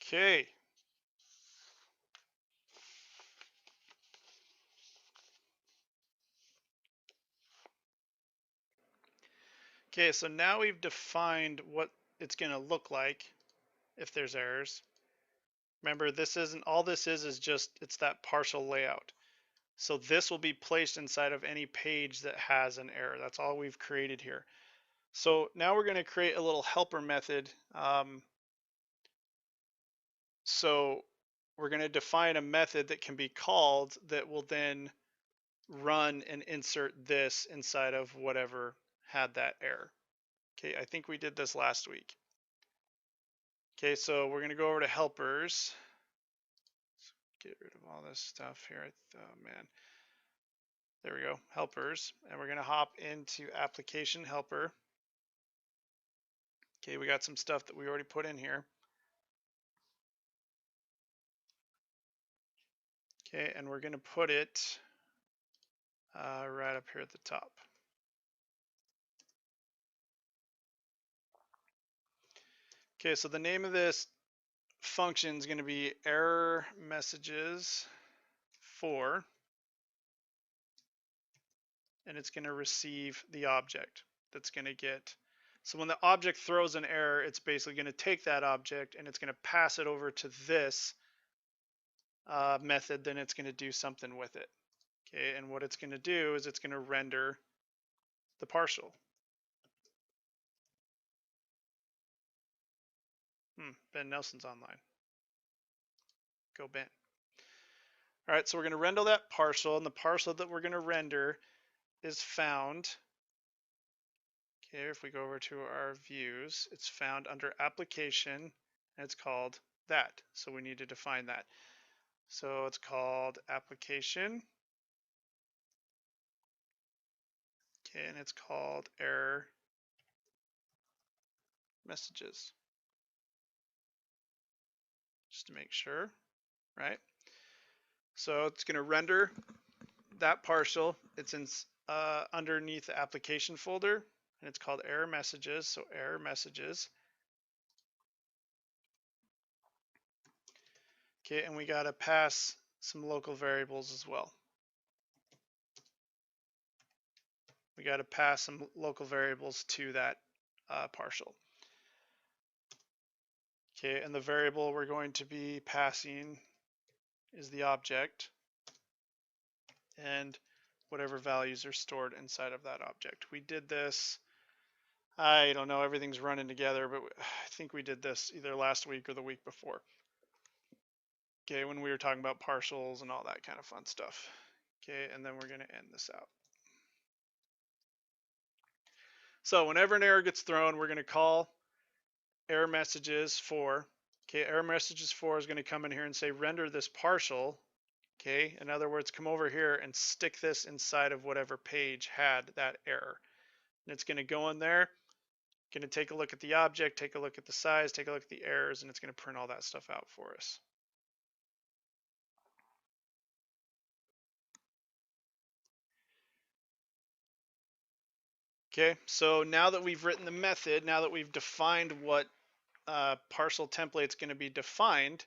Speaker 1: Okay. Okay, so now we've defined what it's going to look like if there's errors. Remember, this isn't all this is just it's that partial layout. So this will be placed inside of any page that has an error. That's all we've created here. So now we're going to create a little helper method. So we're going to define a method that can be called that will then run and insert this inside of whatever had that error. Okay, I think we did this last week. Okay, so we're going to go over to helpers. Let's get rid of all this stuff here. Oh man. There we go, helpers. And we're going to hop into application helper. Okay, we got some stuff that we already put in here. Okay, and we're going to put it right up here at the top. Okay, so the name of this function is going to be error messages for, and it's going to receive the object that's going to get. So when the object throws an error, it's basically going to take that object and it's going to pass it over to this method, then it's going to do something with it. Okay, and what it's going to do is it's going to render the partial. Ben Nelson's online. Go Ben. All right, so we're going to render that partial, and the partial that we're going to render is found. Okay, if we go over to our views, it's found under application, and it's called that. So we need to define that. So it's called application. Okay, and it's called error messages. Just to make sure, right? So it's going to render that partial. It's in underneath the application folder, and it's called error messages. So error messages. Okay, and we got to pass some local variables as well. We got to pass some local variables to that partial. Okay, and the variable we're going to be passing is the object and whatever values are stored inside of that object. We did this, I don't know, everything's running together, but I think we did this either last week or the week before. Okay, when we were talking about partials and all that kind of fun stuff. Okay, and then we're going to end this out. So whenever an error gets thrown, we're going to call error messages for. Okay, error messages for is going to come in here and say render this partial. Okay, in other words, come over here and stick this inside of whatever page had that error. And it's going to go in there, going to take a look at the object, take a look at the size, take a look at the errors, and it's going to print all that stuff out for us. Okay, so now that we've written the method, now that we've defined what partial template's going to be defined,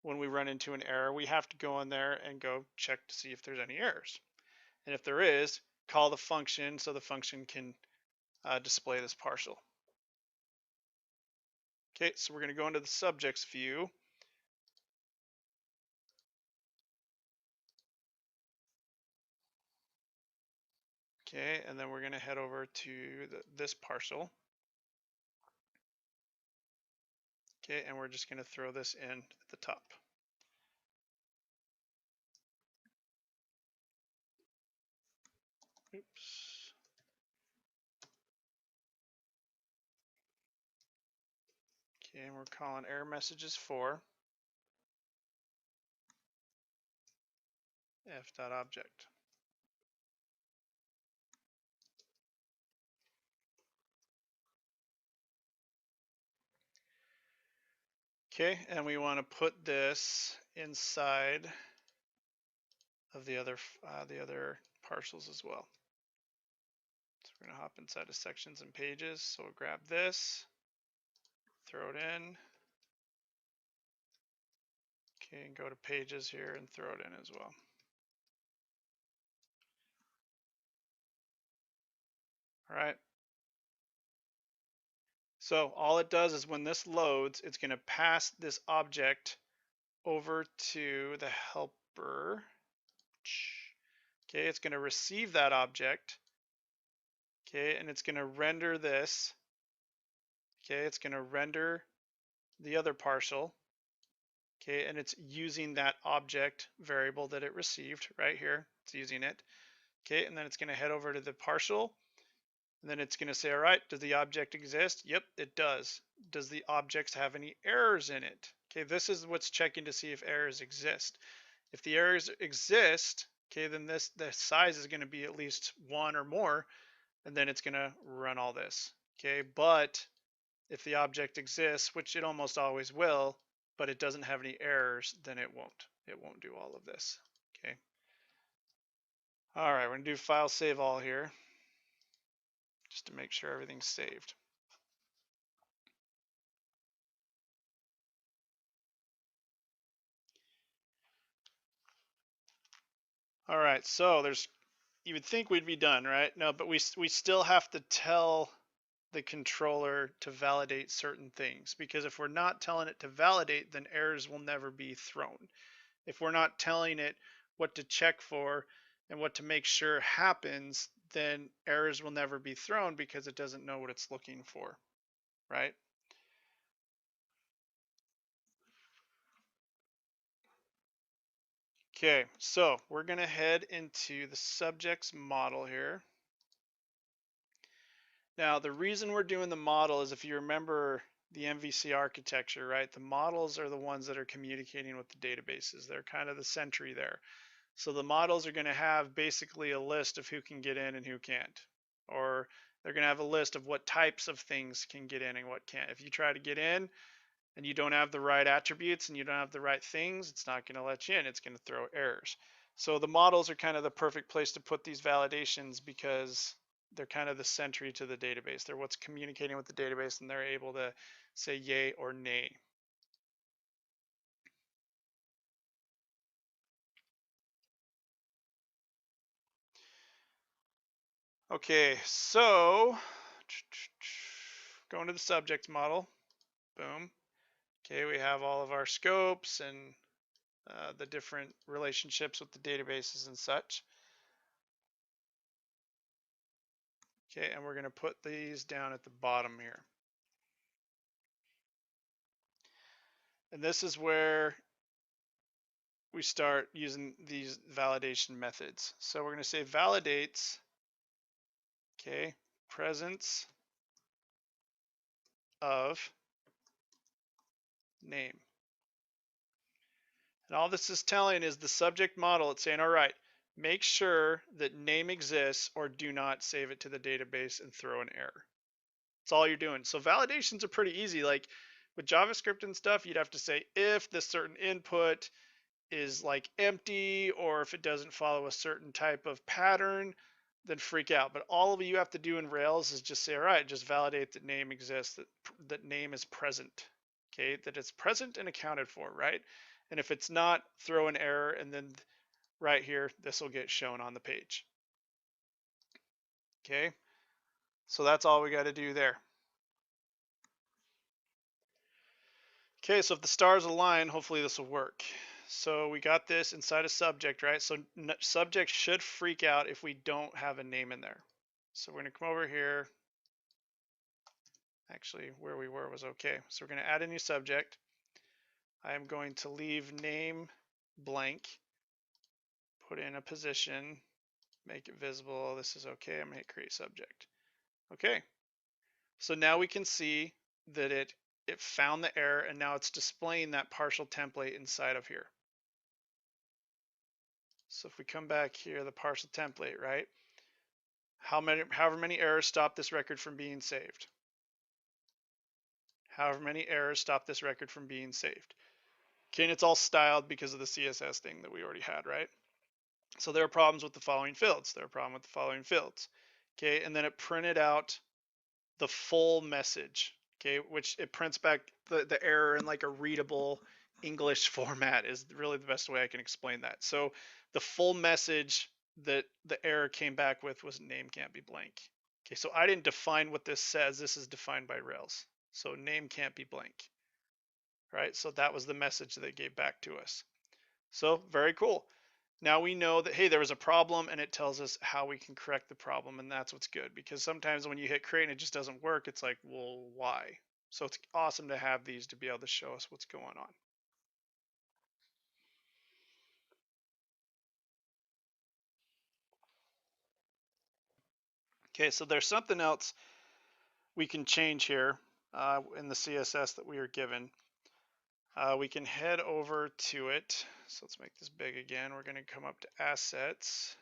Speaker 1: when we run into an error, we have to go in there and go check to see if there's any errors. And if there is, call the function so the function can display this partial. Okay, so we're going to go into the subjects view. Okay, and then we're going to head over to this partial. Okay, and we're just going to throw this in at the top. Oops. Okay, and we're calling error messages for f.object. Okay, and we want to put this inside of the other partials as well. So we're going to hop inside of sections and pages. So we'll grab this, throw it in. Okay, and go to pages here and throw it in as well. All right. So all it does is when this loads, it's going to pass this object over to the helper. Okay, it's going to receive that object. Okay, and it's going to render this. Okay, it's going to render the other partial. Okay, and it's using that object variable that it received right here. It's using it. Okay, and then it's going to head over to the partial. And then it's going to say, all right, does the object exist? Yep, it does. Does the object have any errors in it? Okay, this is what's checking to see if errors exist. If the errors exist, okay, then the size is going to be at least 1 or more, and then it's going to run all this. Okay, but if the object exists, which it almost always will, but it doesn't have any errors, then it won't. It won't do all of this. Okay. All right, we're going to do file save all here, just to make sure everything's saved. All right, so you would think we'd be done, right? No, but we still have to tell the controller to validate certain things, because if we're not telling it to validate, then errors will never be thrown. If we're not telling it what to check for and what to make sure happens, then errors will never be thrown because it doesn't know what it's looking for, right? Okay, so we're going to head into the subjects model here. Now, the reason we're doing the model is if you remember the MVC architecture, right? The models are the ones that are communicating with the databases. They're kind of the sentry there. So the models are going to have basically a list of who can get in and who can't. Or they're going to have a list of what types of things can get in and what can't. If you try to get in and you don't have the right attributes and you don't have the right things, it's not going to let you in. It's going to throw errors. So the models are kind of the perfect place to put these validations because they're kind of the sentry to the database. They're what's communicating with the database, and they're able to say yay or nay. Okay, so going to the subject model, boom. Okay, we have all of our scopes and the different relationships with the databases and such. Okay, and we're going to put these down at the bottom here. And this is where we start using these validation methods. So we're going to say validates, okay, presence of name. And all this is telling is the subject model. It's saying, all right, make sure that name exists or do not save it to the database and throw an error. That's all you're doing. So validations are pretty easy. Like with JavaScript and stuff, you'd have to say if this certain input is like empty, or if it doesn't follow a certain type of pattern, then freak out. But all of you have to do in Rails is just say, all right, just validate that name exists, that name is present, okay, that it's present and accounted for, right? And if it's not, throw an error, and then right here, this will get shown on the page. Okay, so that's all we got to do there. Okay, so if the stars align, hopefully this will work. So we got this inside a subject, right? So subject should freak out if we don't have a name in there. So we're going to come over here. Actually, where we were was okay. So we're going to add a new subject. I am going to leave name blank, put in a position, make it visible. This is okay. I'm going to hit create subject. Okay. So now we can see that it found the error, and now it's displaying that partial template inside of here. So if we come back here, the partial template, right? However many errors stop this record from being saved. However many errors stop this record from being saved. Okay, and it's all styled because of the CSS thing that we already had, right? So there are problems with the following fields. There are problems with the following fields. Okay, and then it printed out the full message. Okay, which it prints back the error in like a readable English format is really the best way I can explain that. So the full message that the error came back with was name can't be blank. Okay, so I didn't define what this says. This is defined by Rails. So name can't be blank. Right, so that was the message that it gave back to us. So very cool. Now we know that, hey, there was a problem, and it tells us how we can correct the problem, and that's what's good, because sometimes when you hit create and it just doesn't work, it's like, well, why? So it's awesome to have these to be able to show us what's going on. Okay, so there's something else we can change here in the CSS that we are given. We can head over to it. So let's make this big again. We're going to come up to assets,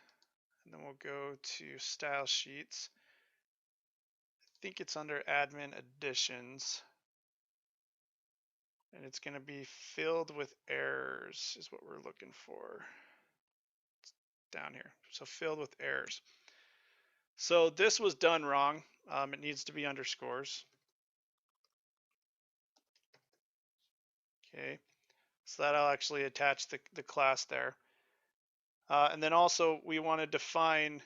Speaker 1: and then we'll go to style sheets. I think it's under admin additions, and it's going to be filled with errors is what we're looking for. It's down here. So filled with errors. So this was done wrong. It needs to be underscores. Okay, so that'll actually attach the class there. And then also we want to define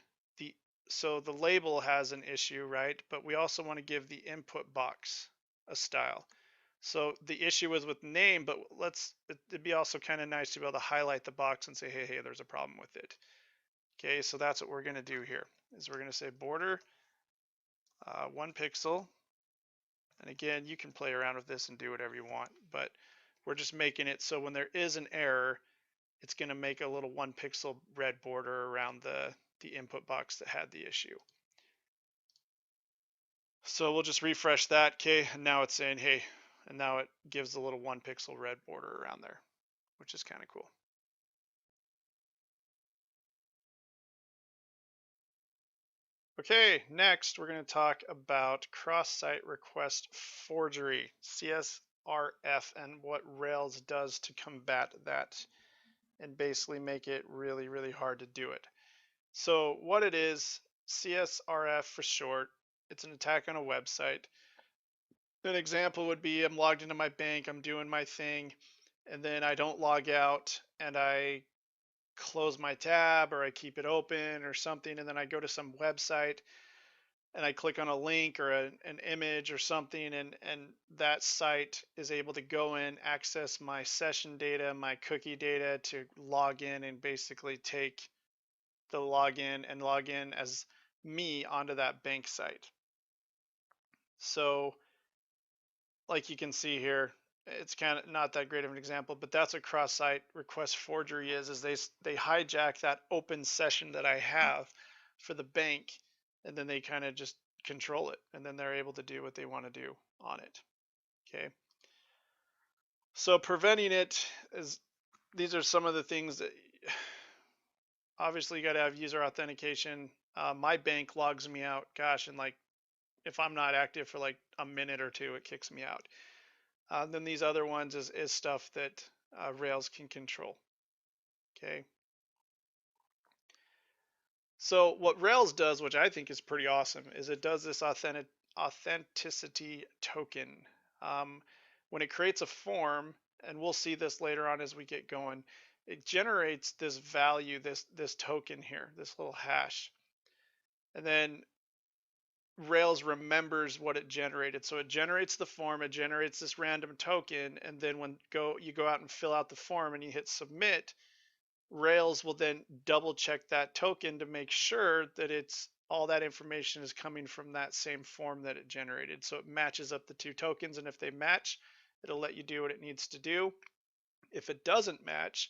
Speaker 1: so the label has an issue, right? But we also want to give the input box a style. So the issue was with name, but it'd be also kind of nice to be able to highlight the box and say, hey, there's a problem with it. Okay, so that's what we're going to do here, is we're going to say border 1 pixel. And again, you can play around with this and do whatever you want, but we're just making it so when there is an error, it's going to make a little 1 pixel red border around the input box that had the issue. So we'll just refresh that, okay, and now it's saying, hey, and now it gives a little 1 pixel red border around there, which is kind of cool. Okay, next we're going to talk about cross-site request forgery, CSRF, and what Rails does to combat that and basically make it really, really hard to do it. So what it is, CSRF for short, it's an attack on a website. An example would be I'm logged into my bank, I'm doing my thing, and then I don't log out and I close my tab or I keep it open or something, and then I go to some website and I click on a link or an image or something, and that site is able to go in, access my session data, my cookie data to log in and basically take the login and log in as me onto that bank site. So like you can see here, it's kind of not that great of an example, but that's what cross-site request forgery is they hijack that open session that I have for the bank, and then they kind of just control it, and then they're able to do what they want to do on it. Okay. So preventing it is, these are some of the things that obviously you got to have user authentication. My bank logs me out, gosh, and like if I'm not active for like a minute or two, it kicks me out. Then these other ones is stuff that Rails can control. Okay. So what Rails does, which I think is pretty awesome, is it does this authenticity token. When it creates a form, and we'll see this later on as we get going, it generates this value, this token here, this little hash. And then Rails remembers what it generated. So it generates the form, it generates this random token, and then when you go out and fill out the form and you hit submit, Rails will then double check that token to make sure that it's all that information is coming from that same form that it generated. So it matches up the two tokens, and if they match, it'll let you do what it needs to do. If it doesn't match,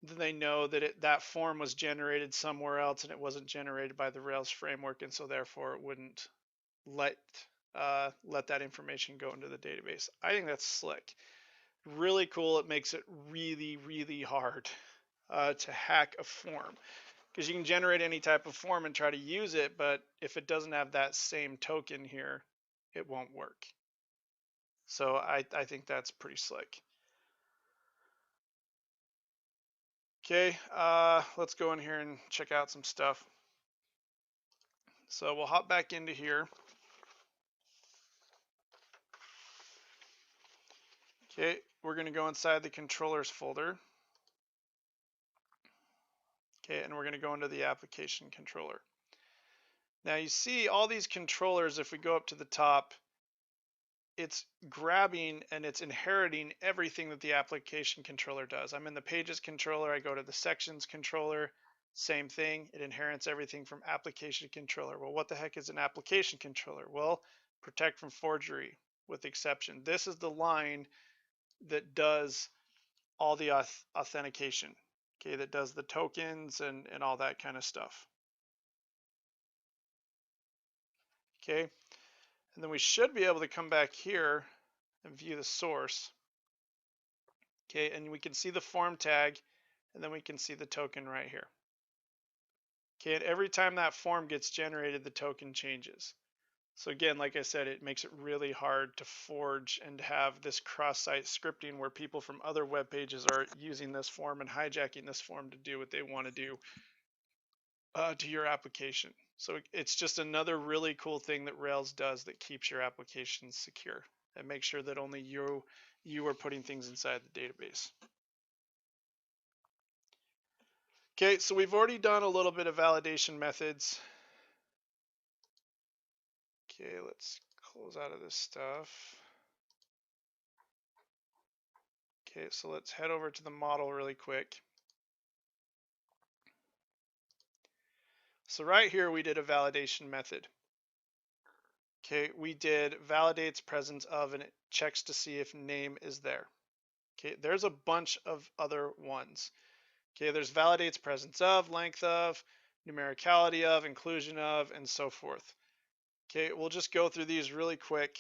Speaker 1: then they know that that form was generated somewhere else and it wasn't generated by the Rails framework, and so therefore it wouldn't let that information go into the database. I think that's slick. Really cool. It makes it really, really hard to hack a form, because you can generate any type of form and try to use it, but if it doesn't have that same token here, it won't work. So I think that's pretty slick. Okay, let's go in here and check out some stuff. So we'll hop back into here. Okay, we're going to go inside the controllers folder. Okay, and we're going to go into the application controller. Now you see all these controllers, if we go up to the top, it's grabbing and it's inheriting everything that the application controller does. I'm in the pages controller, I go to the sections controller, same thing, it inherits everything from application controller. Well, what the heck is an application controller? Well, protect from forgery with exception. This is the line that does all the authentication, okay, that does the tokens and all that kind of stuff. Okay, and then we should be able to come back here and view the source. Okay, and we can see the form tag, and then we can see the token right here. Okay, and every time that form gets generated, the token changes. So again, like I said, it makes it really hard to forge and have this cross-site scripting where people from other web pages are using this form and hijacking this form to do what they want to do to your application. So it's just another really cool thing that Rails does that keeps your application secure and makes sure that only you are putting things inside the database. Okay, so we've already done a little bit of validation methods. Okay, let's close out of this stuff. Okay, so let's head over to the model really quick. So right here we did a validation method. Okay, we did validates presence of, and it checks to see if name is there. Okay, there's a bunch of other ones. Okay, there's validates presence of, length of, numericality of, inclusion of, and so forth. Okay, we'll just go through these really quick.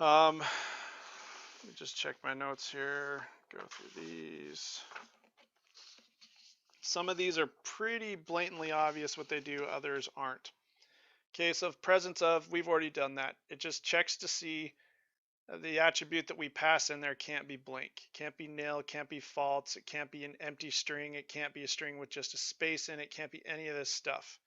Speaker 1: Let me just check my notes here, go through these. Some of these are pretty blatantly obvious what they do, others aren't. Okay, so presence of, we've already done that. It just checks to see the attribute that we pass in there can't be blank. It can't be nil, it can't be false, it can't be an empty string, it can't be a string with just a space in it, can't be any of this stuff.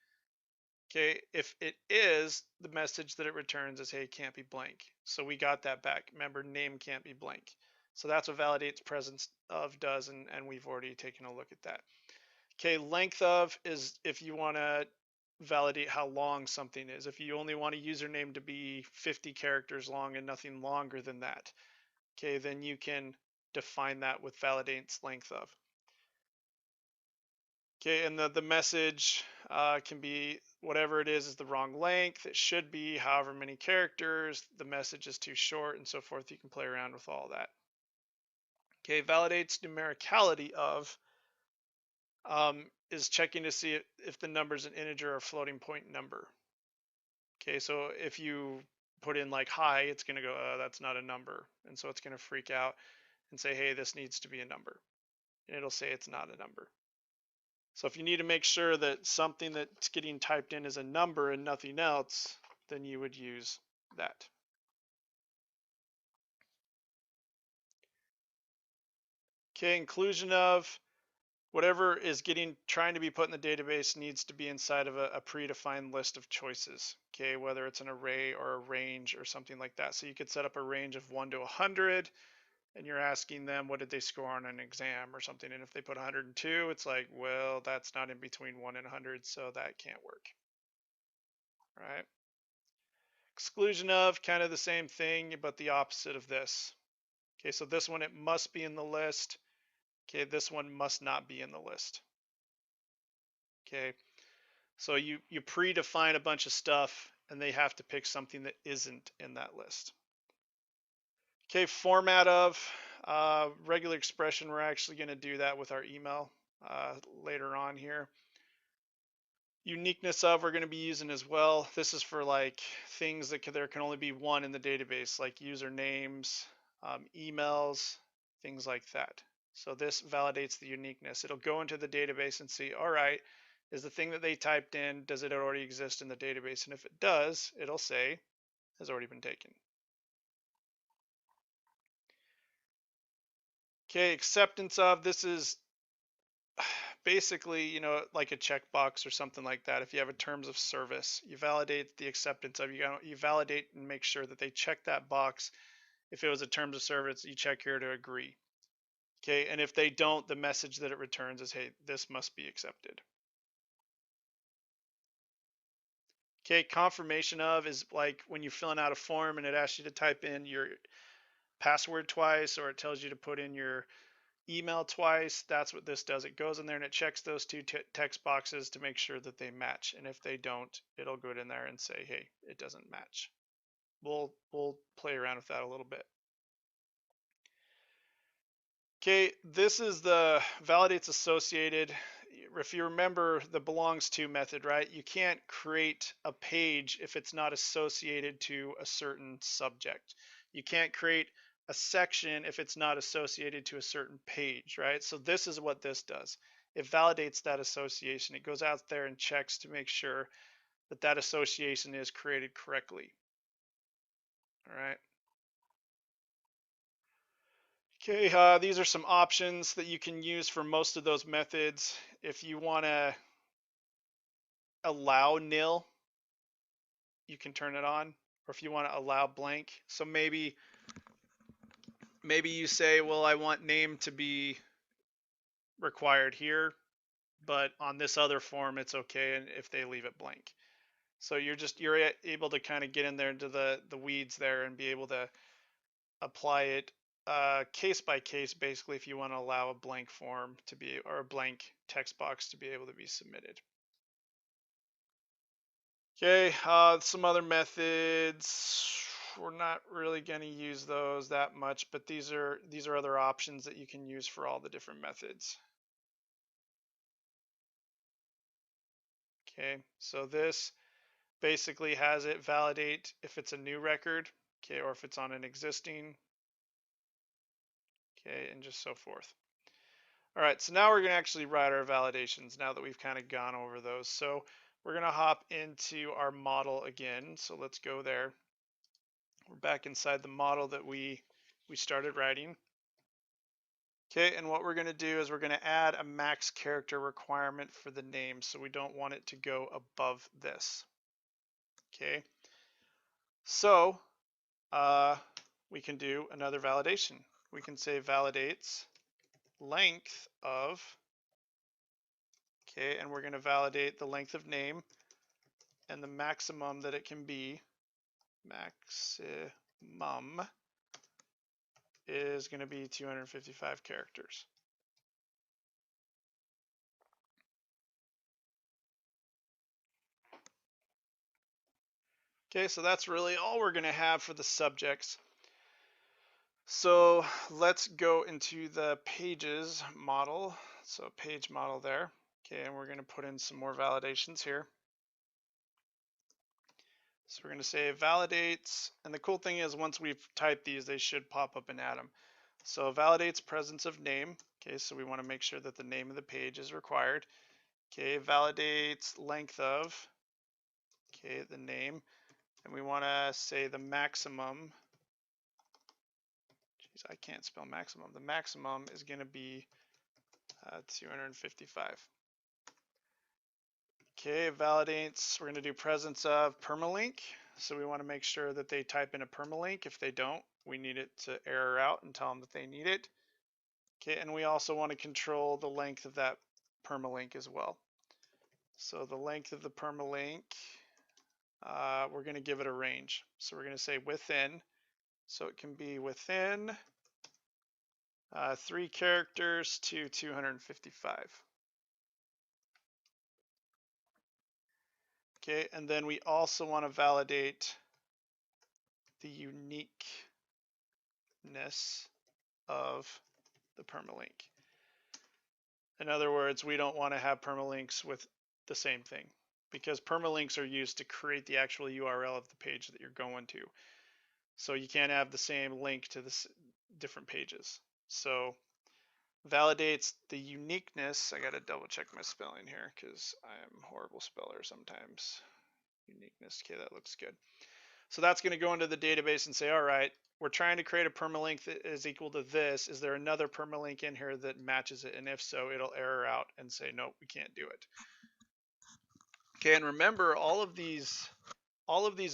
Speaker 1: Okay, if it is, the message that it returns is, hey, it can't be blank. So we got that back. Remember, name can't be blank. So that's what validates presence of does, and we've already taken a look at that. Okay, length of is if you want to validate how long something is. If you only want a username to be 50 characters long and nothing longer than that, okay, then you can define that with validates length of. Okay, and the message can be whatever it is the wrong length. It should be however many characters. The message is too short and so forth. You can play around with all that. Okay, validates numericality of is checking to see if the number is an integer or floating point number. Okay, so if you put in like high, it's going to go, that's not a number. And so it's going to freak out and say, hey, this needs to be a number. And it'll say it's not a number. So if you need to make sure that something that's getting typed in is a number and nothing else, then you would use that. Okay, inclusion of whatever is trying to be put in the database needs to be inside of a predefined list of choices. Okay, whether it's an array or a range or something like that. So you could set up a range of 1 to 100, and you're asking them what did they score on an exam or something. And if they put 102, it's like, well, that's not in between 1 and 100, so that can't work. Right? Exclusion of, kind of the same thing, but the opposite of this. Okay, so this one, it must be in the list. Okay, this one must not be in the list. Okay, so you predefine a bunch of stuff and they have to pick something that isn't in that list. Okay, format of regular expression. We're actually going to do that with our email later on here. Uniqueness of, we're going to be using as well. This is for like things that there can only be one in the database, like usernames, emails, things like that. So this validates the uniqueness. It'll go into the database and see, all right, is the thing that they typed in, does it already exist in the database? And if it does, it'll say has already been taken. Okay, acceptance of, this is basically, you know, like a checkbox or something like that. If you have a terms of service, you validate the acceptance of, you validate and make sure that they check that box. If it was a terms of service, you check here to agree. Okay, and if they don't, the message that it returns is, hey, this must be accepted. Okay, confirmation of is like when you're filling out a form and it asks you to type in your password twice, or it tells you to put in your email twice. That's what this does. It goes in there and it checks those two text boxes to make sure that they match. And if they don't, it'll go in there and say, hey, it doesn't match. We'll play around with that a little bit. Okay, this is the validates associated. If you remember the belongs to method, right? You can't create a page if it's not associated to a certain subject. You can't create a section if it's not associated to a certain page, right? So this is what this does. It validates that association. It goes out there and checks to make sure that that association is created correctly. All right. Okay, these are some options that you can use for most of those methods. If you want to allow nil, you can turn it on, or if you want to allow blank. So maybe you say, well, I want name to be required here, but on this other form it's okay, and if they leave it blank. So you're able to kind of get in there into the weeds there and be able to apply it case by case, basically, if you want to allow a blank form to be, or a blank text box to be able to be submitted. Okay, some other methods, we're not really going to use those that much, but these are other options that you can use for all the different methods. Okay, so this basically has it validate if it's a new record, okay, or if it's on an existing, okay, and just so forth. All right, so now we're going to actually write our validations now that we've kind of gone over those. So we're going to hop into our model again. So let's go there. We're back inside the model that we started writing. Okay, and what we're going to do is we're going to add a max character requirement for the name. So we don't want it to go above this. Okay, so we can do another validation. We can say validates length of, okay, and we're going to validate the length of name and the maximum that it can be. Maximum is going to be 255 characters. Okay, so that's really all we're going to have for the subjects. So let's go into the pages model. So page model there. Okay, and we're going to put in some more validations here. So we're going to say validates, and the cool thing is once we've typed these, they should pop up in Atom. So validates presence of name. Okay, so we want to make sure that the name of the page is required. Okay, validates length of. Okay, the name, and we want to say the maximum. Geez, I can't spell maximum. The maximum is going to be 255. Okay, validates, we're going to do presence of permalink. So we want to make sure that they type in a permalink. If they don't, we need it to error out and tell them that they need it. Okay, and we also want to control the length of that permalink as well. So the length of the permalink, we're going to give it a range. So we're going to say within. So it can be within 3 characters to 255. Okay, and then we also want to validate the uniqueness of the permalink. In other words, we don't want to have permalinks with the same thing because permalinks are used to create the actual URL of the page that you're going to. So you can't have the same link to the different pages. So validates the uniqueness. I got to double check my spelling here because I am a horrible speller sometimes. Uniqueness. Okay, that looks good. So that's going to go into the database and say, all right, we're trying to create a permalink that is equal to this. Is there another permalink in here that matches it? And if so, it'll error out and say, nope, we can't do it. Okay, and remember, all of these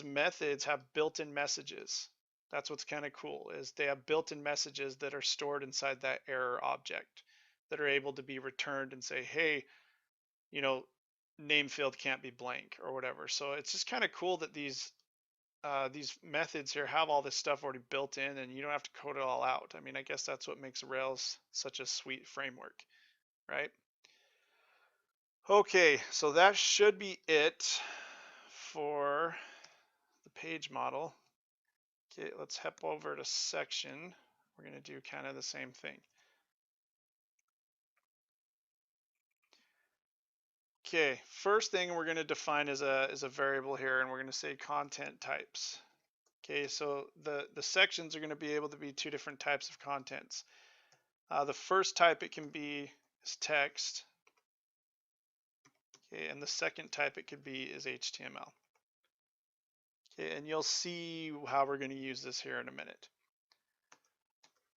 Speaker 1: methods have built-in messages. That's what's kind of cool, is they have built-in messages that are stored inside that error object that are able to be returned and say, hey, you know, name field can't be blank or whatever. So it's just kind of cool that these methods here have all this stuff already built in and you don't have to code it all out. I mean, I guess that's what makes Rails such a sweet framework, right? Okay, so that should be it for the page model. Okay, let's hop over to section. We're going to do kind of the same thing. Okay, first thing we're going to define is a variable here, and we're going to say content types. Okay, so the sections are going to be able to be 2 different types of contents. The first type it can be is text. Okay, and the second type it could be is HTML. Okay, and you'll see how we're going to use this here in a minute.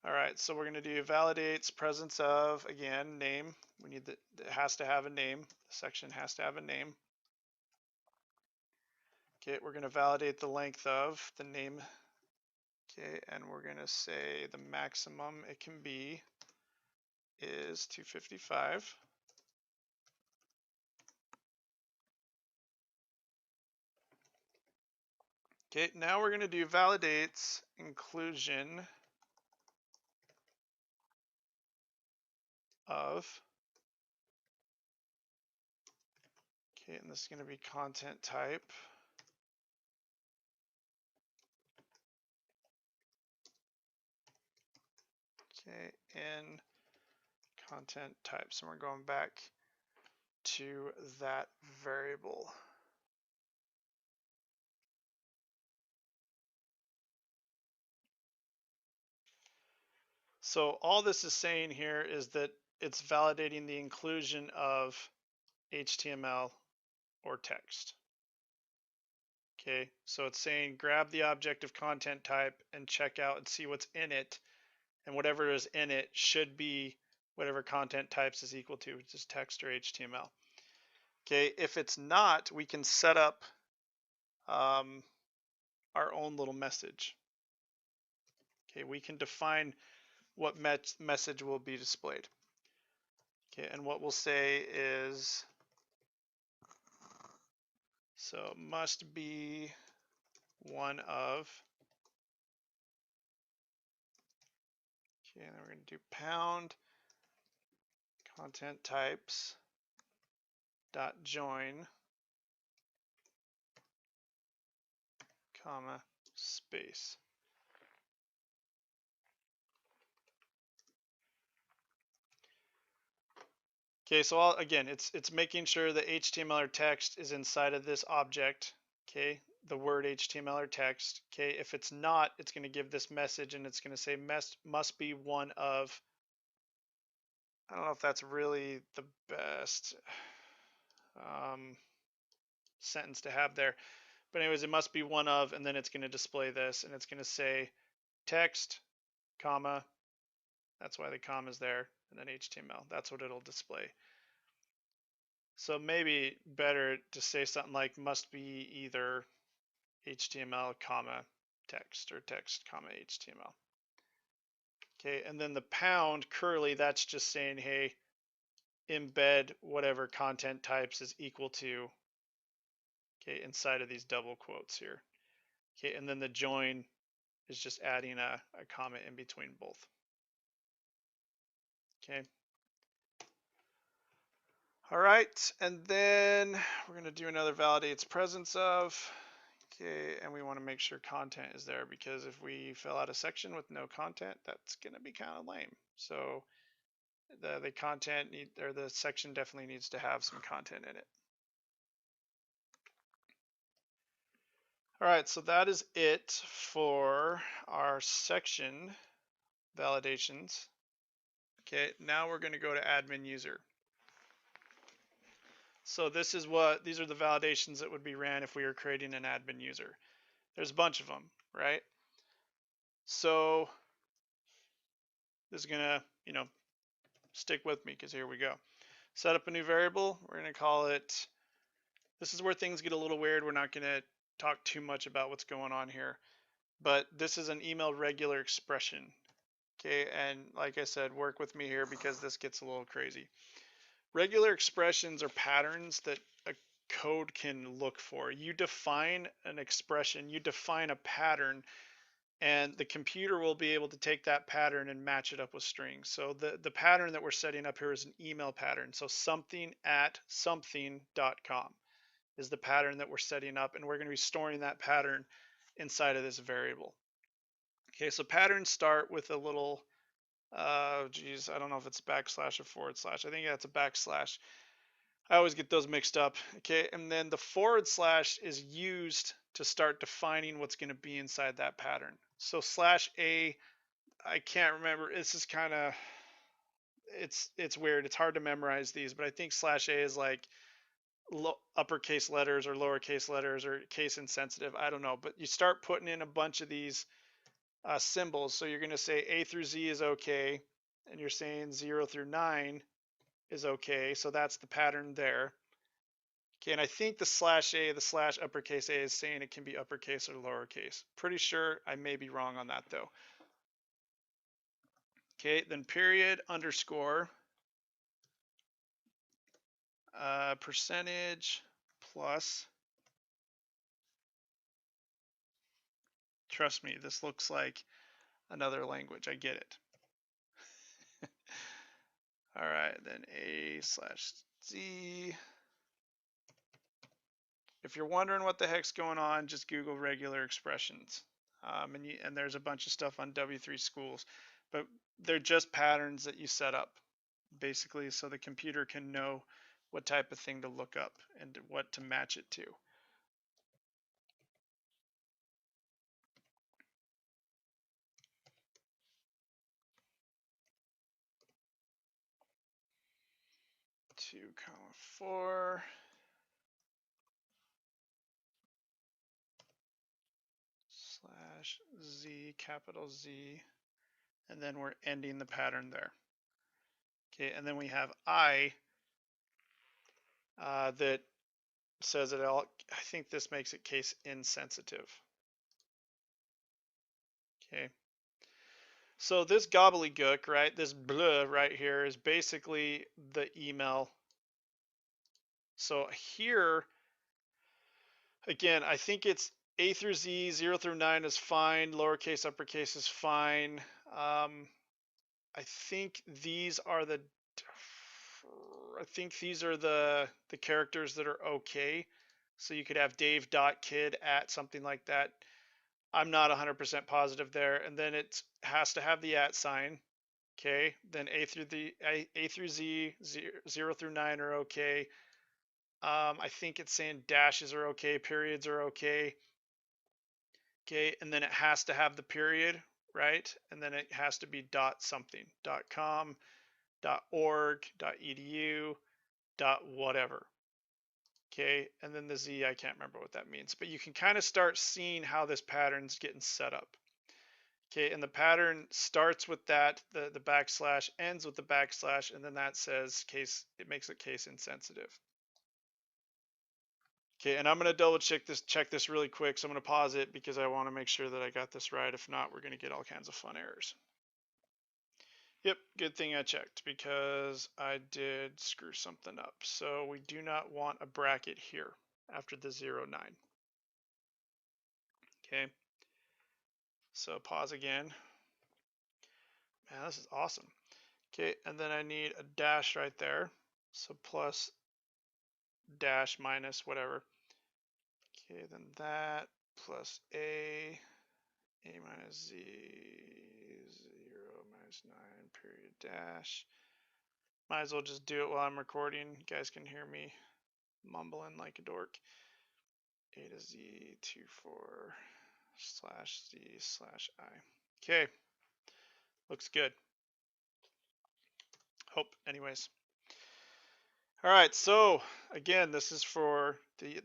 Speaker 1: All right, so we're going to do validates presence of, again, name. We need it has to have a name. The section has to have a name. Okay, we're going to validate the length of the name. Okay, and we're going to say the maximum it can be is 255. Okay, now we're going to do validates inclusion of. Okay, and this is going to be content type. Okay, in content types, and we're going back to that variable. So all this is saying here is that it's validating the inclusion of HTML or text. Okay, so it's saying grab the object of content type and check out and see what's in it, and whatever is in it should be whatever content types is equal to, which is text or HTML. Okay, if it's not, we can set up our own little message. Okay, we can define what message will be displayed. Okay, and what we'll say is, so must be one of. Okay, and then we're going to do pound content types dot join comma, space. Okay, so again, it's making sure the HTML or text is inside of this object. Okay, the word HTML or text. Okay, if it's not, it's going to give this message and it's going to say must be one of. I don't know if that's really the best sentence to have there, but anyways, it must be one of, and then it's going to display this, and it's going to say text, comma. That's why the comma is there, and then HTML. That's what it'll display. So maybe better to say something like must be either HTML, comma, text, or text, comma, HTML. Okay, and then the pound curly, that's just saying, hey, embed whatever content types is equal to, okay, inside of these double quotes here. Okay, and then the join is just adding a comma in between both. Okay. All right, and then we're going to do another validates presence of. Okay, and we want to make sure content is there, because if we fill out a section with no content, that's going to be kind of lame. So the content or the section definitely needs to have some content in it. All right, so that is it for our section validations. Okay, now we're going to go to admin user. So these are the validations that would be ran if we were creating an admin user. There's a bunch of them, right? So this is gonna, stick with me, because here we go. Set up a new variable. We're gonna call it, this is where things get a little weird. We're not gonna talk too much about what's going on here, but this is an email regular expression. Okay, and like I said, work with me here because this gets a little crazy. Regular expressions are patterns that a code can look for. You define an expression, you define a pattern, and the computer will be able to take that pattern and match it up with strings. So the pattern that we're setting up here is an email pattern. So something at something.com is the pattern that we're setting up, and we're going to be storing that pattern inside of this variable. Okay, so patterns start with a little, geez, I don't know if it's backslash or forward slash. I think that's a backslash. I always get those mixed up. Okay, and then the forward slash is used to start defining what's going to be inside that pattern. So /a, I can't remember. This is kind of, it's weird. It's hard to memorize these, but I think /a is like uppercase letters or lowercase letters or case insensitive. I don't know, but you start putting in a bunch of these symbols. So you're going to say A through Z is okay, and you're saying 0 through 9 is okay. So that's the pattern there. Okay, and I think the /a, the / uppercase A is saying it can be uppercase or lowercase. Pretty sure. I may be wrong on that though. Okay, then period, underscore, percentage plus. Trust me, this looks like another language. I get it. All right, then A/Z. If you're wondering what the heck's going on, just Google regular expressions. And there's a bunch of stuff on W3 Schools, but they're just patterns that you set up, basically, so the computer can know what type of thing to look up and what to match it to. Two comma 4. /Z, capital Z, and then we're ending the pattern there. Okay, and then we have I that says it all. I think this makes it case insensitive. Okay. So this gobbledygook, right, this blah right here is basically the email. So here, again, I think it's A through Z, 0 through 9 is fine, lowercase, uppercase is fine. I think these are the characters that are okay. So you could have dave.kid at something like that. I'm not 100% positive there. And then it has to have the @ sign. Okay. Then A through Z, 0 through 9 are okay. I think it's saying dashes are okay, periods are okay. Okay. And then it has to have the period, right? And then it has to be dot something, .com, .org, .edu, .whatever. Okay, and then the Z, I can't remember what that means, but you can kind of start seeing how this pattern's getting set up. Okay, and the pattern starts with that, the backslash, ends with the backslash, and then that says case, it makes it case insensitive. Okay, and I'm going to double check this really quick, so I'm going to pause it because I want to make sure that I got this right. If not, we're going to get all kinds of fun errors. Yep, good thing I checked because I did screw something up. So we do not want a bracket here after the 0, 9. Okay, so pause again. Man, this is awesome. Okay, and then I need a dash right there. So plus dash minus whatever. Okay, then that plus A minus Z, 0 minus 9, period dash. Might as well just do it while I'm recording. You guys can hear me mumbling like a dork. A to Z 24 slash Z slash I. Okay, looks good. Hope, anyways. All right, so again, this is for the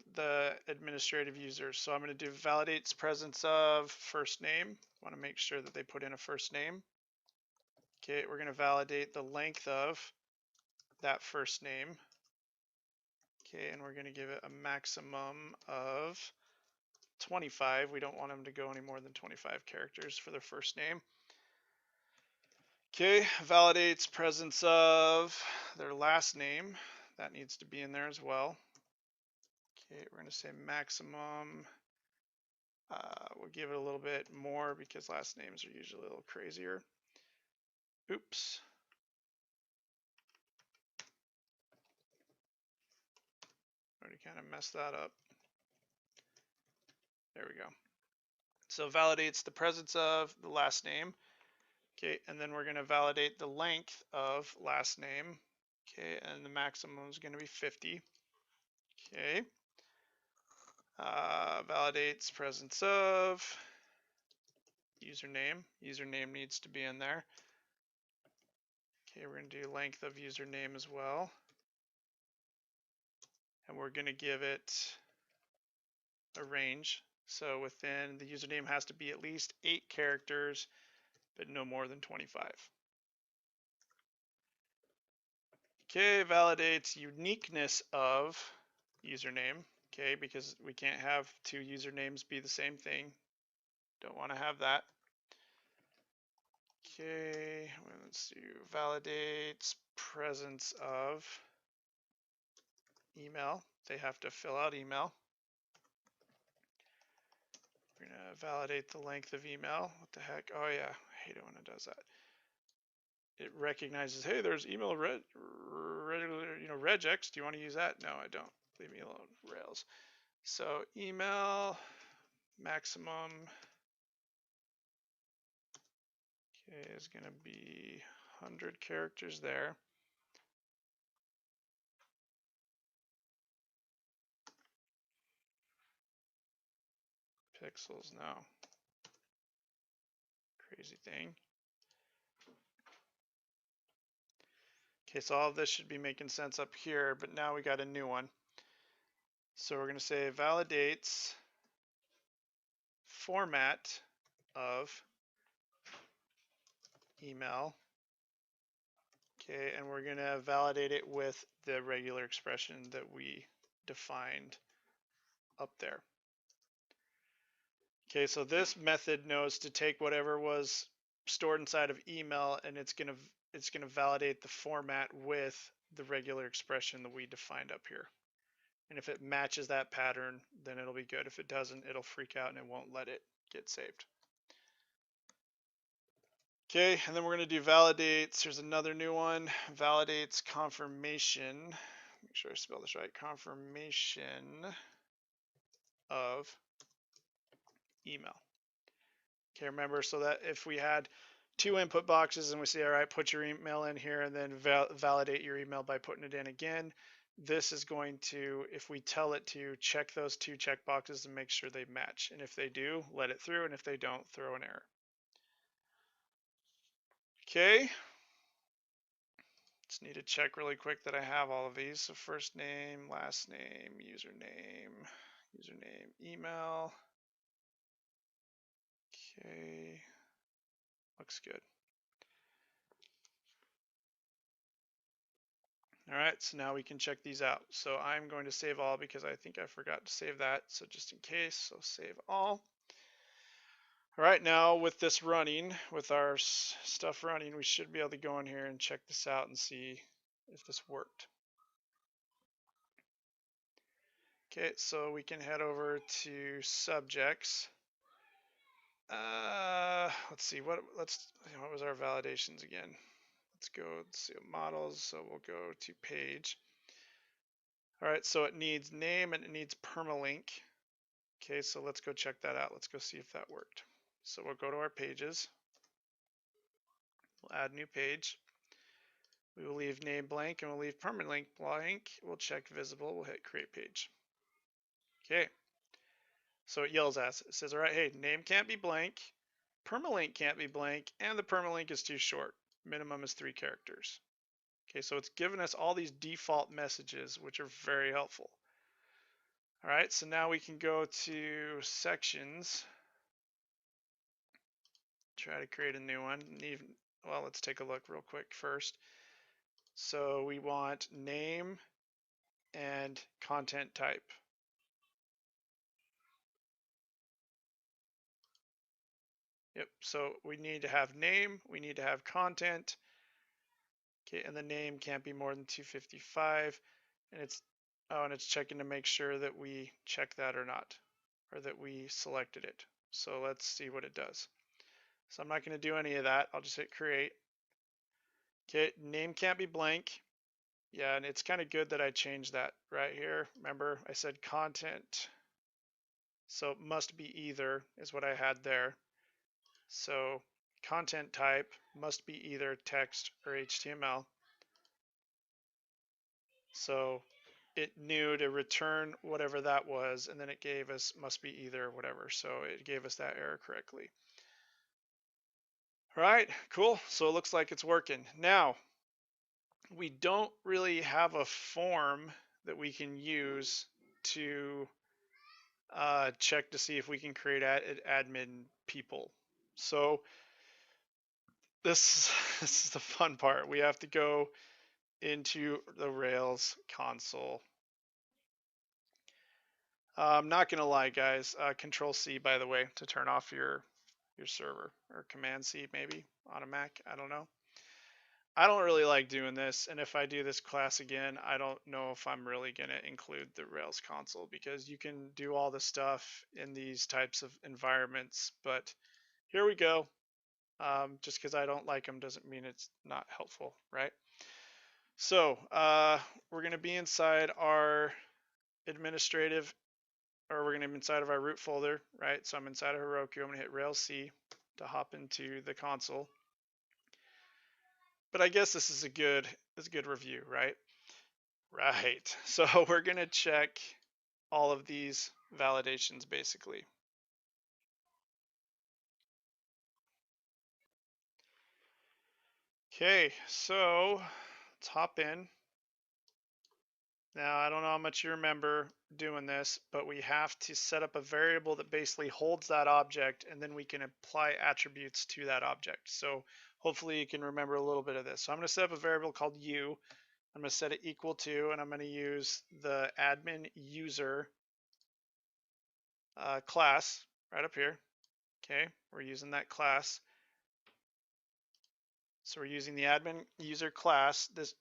Speaker 1: administrative users. So I'm going to do validates presence of first name. Want to make sure that they put in a first name. Okay, we're going to validate the length of that first name. Okay, and we're going to give it a maximum of 25. We don't want them to go any more than 25 characters for their first name. Okay, validates presence of their last name. That needs to be in there as well. Okay, we're going to say maximum. We'll give it a little bit more because last names are usually a little crazier. Oops. Already kind of messed that up. There we go. So validates the presence of the last name. Okay, and then we're going to validate the length of last name. Okay, and the maximum is going to be 50. Okay. Validates presence of username. Username needs to be in there. Okay, we're going to do length of username as well. And we're going to give it a range. So within the username has to be at least 8 characters, but no more than 25. Okay, validates uniqueness of username. Okay, because we can't have 2 usernames be the same thing. Don't want to have that. Okay, let's do validates presence of email. They have to fill out email. We're gonna validate the length of email. What the heck? Oh yeah, I hate it when it does that. It recognizes, hey, there's email regex. Do you want to use that? No, I don't. Leave me alone, Rails. So email maximum. Okay, is gonna be 100 characters there. Pixels, no. Crazy thing. Okay, so all of this should be making sense up here, but now we got a new one. So we're going to say validates format of email. Okay, and we're going to validate it with the regular expression that we defined up there. Okay, so this method knows to take whatever was stored inside of email, and it's going to validate the format with the regular expression that we defined up here. And if it matches that pattern, then it'll be good. If it doesn't, it'll freak out and it won't let it get saved. Okay, and then we're going to do validates. There's another new one, validates confirmation. Make sure I spell this right, confirmation of email. Okay, remember, so that if we had two input boxes and we say, all right, put your email in here and then validate your email by putting it in again, this is going to, if we tell it to, check those two check boxes and make sure they match. And if they do, let it through. And if they don't, throw an error. Okay. Just need to check really quick that I have all of these. So first name, last name, username, email. Okay. Looks good. All right, so now we can check these out. So I'm going to save all because I think I forgot to save that. So just in case, so save all. All right, now with this running, with our stuff running, we should be able to go in here and check this out and see if this worked. Okay, so we can head over to subjects. Let's see, what was our validations again? Let's go to models, so we'll go to page. All right, so it needs name and it needs permalink. Okay, so let's go check that out. Let's go see if that worked. So we'll go to our pages. We'll add new page. We will leave name blank and we'll leave permalink blank. We'll check visible. We'll hit create page. Okay. So it yells at us. It says, all right, hey, name can't be blank, permalink can't be blank, and the permalink is too short. Minimum is 3 characters. Okay, so it's given us all these default messages, which are very helpful. All right, so now we can go to sections. Try to create a new one. Well, let's take a look real quick first. So we want name and content type. Yep, so we need to have name, we need to have content. Okay, and the name can't be more than 255. And it's checking to make sure that we check that or not, or that we selected it. So let's see what it does. So I'm not going to do any of that. I'll just hit create. Okay, name can't be blank. Yeah, and it's kind of good that I changed that right here. Remember, I said content. So must be either is what I had there. So content type must be either text or HTML. So it knew to return whatever that was, and then it gave us must be either whatever. So it gave us that error correctly. All right, cool. So it looks like it's working. Now, we don't really have a form that we can use to check to see if we can create admin people. So this is the fun part. We have to go into the Rails console. I'm not gonna lie, guys. Control C, by the way, to turn off your server, or Command C maybe on a Mac. I don't know. I don't really like doing this, and if I do this class again, I don't know if I'm really gonna include the Rails console, because you can do all the stuff in these types of environments. But here we go. Just because I don't like them doesn't mean it's not helpful, right? So we're gonna be inside our administrative, or we're going to be inside of our root folder, right? So I'm inside of Heroku. I'm going to hit Rails C to hop into the console. But I guess this is a good review, right? Right. So we're going to check all of these validations basically. Okay, so let's hop in. Now, I don't know how much you remember doing this, but we have to set up a variable that basically holds that object, and then we can apply attributes to that object. So hopefully you can remember a little bit of this. So I'm going to set up a variable called u. I'm going to set it equal to, and I'm going to use the admin user class right up here. Okay, we're using that class. So we're using the admin user class. This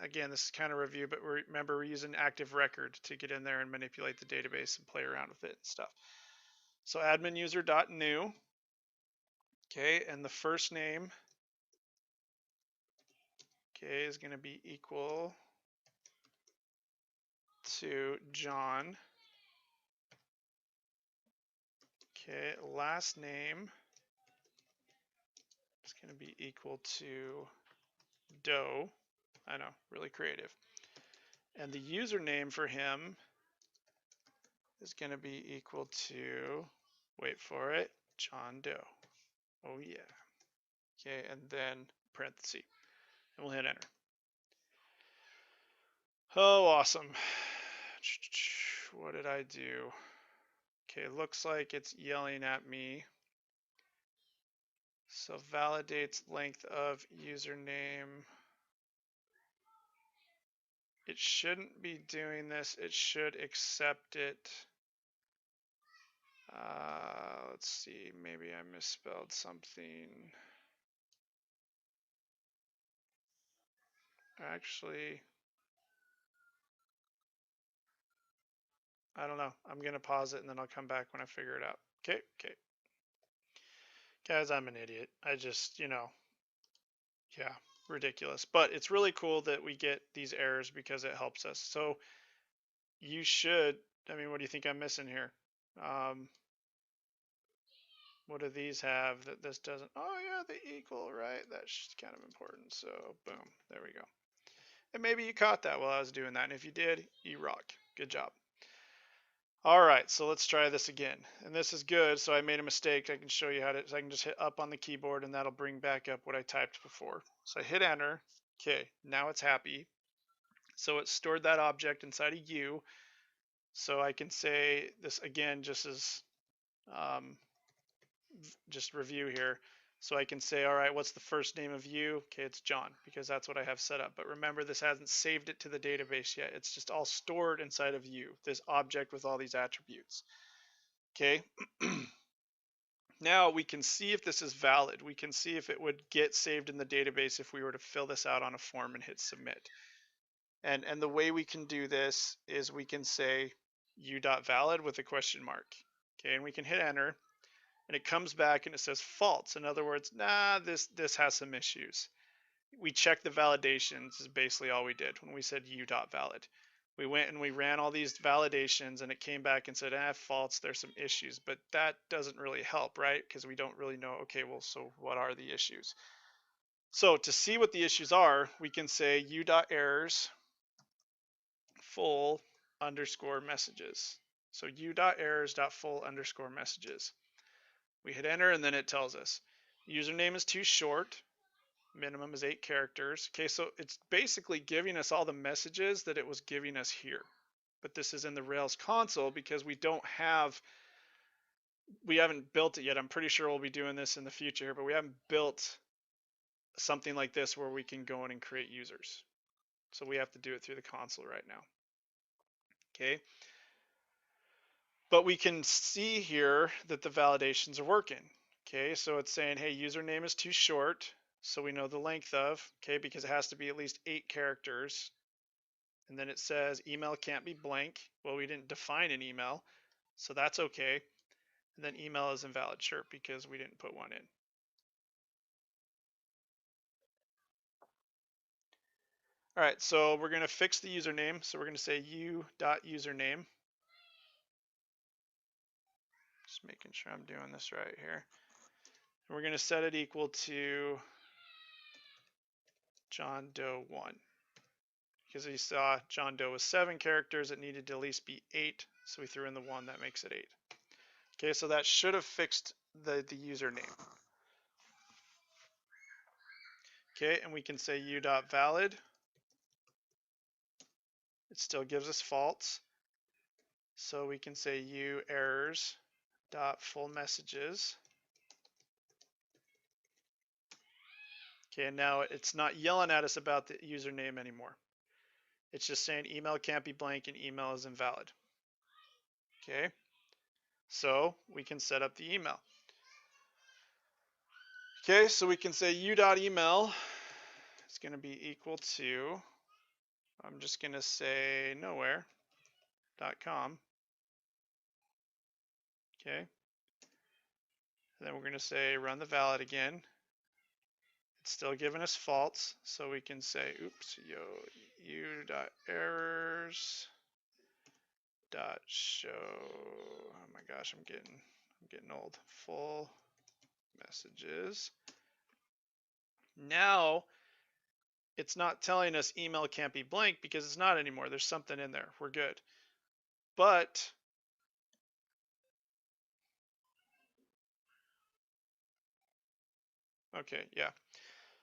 Speaker 1: again, this is kind of review, but remember we're using active record to get in there and manipulate the database and play around with it and stuff. So admin user.new. Okay, and the first name, okay, is going to be equal to John. Okay, last name is going to be equal to Doe. I know, really creative. And the username for him is going to be equal to, wait for it, John Doe. Oh yeah. Okay, and then parenthesis, and we'll hit enter. Oh, awesome. What did I do? Okay, looks like it's yelling at me. So validates length of username. It shouldn't be doing this. It should accept it. Let's see, maybe I misspelled something. Actually, I don't know. I'm going to pause it and then I'll come back when I figure it out. Okay. Guys, I'm an idiot. I just, yeah, ridiculous. But it's really cool that we get these errors because it helps us. So you should, what do you think I'm missing here? What do these have that this doesn't? Oh yeah, the equal, right? That's kind of important. So boom, there we go. And maybe you caught that while I was doing that. And if you did, you rock. Good job. All right, so let's try this again. And this is good, so I made a mistake. I can show you how to, so I can just hit up on the keyboard and that'll bring back up what I typed before. So I hit enter. Okay, now it's happy. So it stored that object inside of U. So I can say this again, just as just review here. So I can say, all right, what's the first name of you? Okay, it's John, because that's what I have set up. But remember, this hasn't saved it to the database yet. It's just all stored inside of you, this object with all these attributes. Okay. Now we can see if this is valid. We can see if it would get saved in the database if we were to fill this out on a form and hit submit. And the way we can do this is we can say u.valid with a question mark. Okay, and we can hit enter. And it comes back and it says false. In other words, nah, this has some issues. We checked the validations is basically all we did when we said u.valid. We went and we ran all these validations and it came back and said, false, there's some issues. But that doesn't really help, right? Because we don't really know, okay, well, so what are the issues? So to see what the issues are, we can say u.errors full underscore messages. So u.errors.full underscore messages. We hit enter and then it tells us username is too short, minimum is 8 characters. Okay, so it's basically giving us all the messages that it was giving us here. But this is in the Rails console because we haven't built it yet. I'm pretty sure we'll be doing this in the future, but we haven't built something like this where we can go in and create users. So we have to do it through the console right now. Okay. But we can see here that the validations are working. Okay, so it's saying, hey, username is too short. So we know the length of, okay, because it has to be at least 8 characters. And then it says email can't be blank. Well, we didn't define an email, so that's okay. And then email is invalid, sure, because we didn't put one in. All right, so we're going to fix the username. So we're going to say u.username. Just making sure I'm doing this right here. And we're going to set it equal to John Doe 1. Because we saw John Doe was 7 characters, it needed to at least be 8, so we threw in the 1, that makes it 8. Okay, so that should have fixed the username. Okay, and we can say u.valid. It still gives us false. So we can say u_errors.full_messages. Okay, and now it's not yelling at us about the username anymore. It's just saying email can't be blank and email is invalid. Okay, so we can set up the email. Okay, so we can say u.email is going to be equal to, I'm just going to say nowhere.com. Okay, and then we're going to say run the valid again. It's still giving us false, so we can say, oops, u.errors.show. Oh my gosh, I'm getting I'm getting old. Full messages. Now it's not telling us email can't be blank because it's not anymore. There's something in there. We're good. But okay, yeah.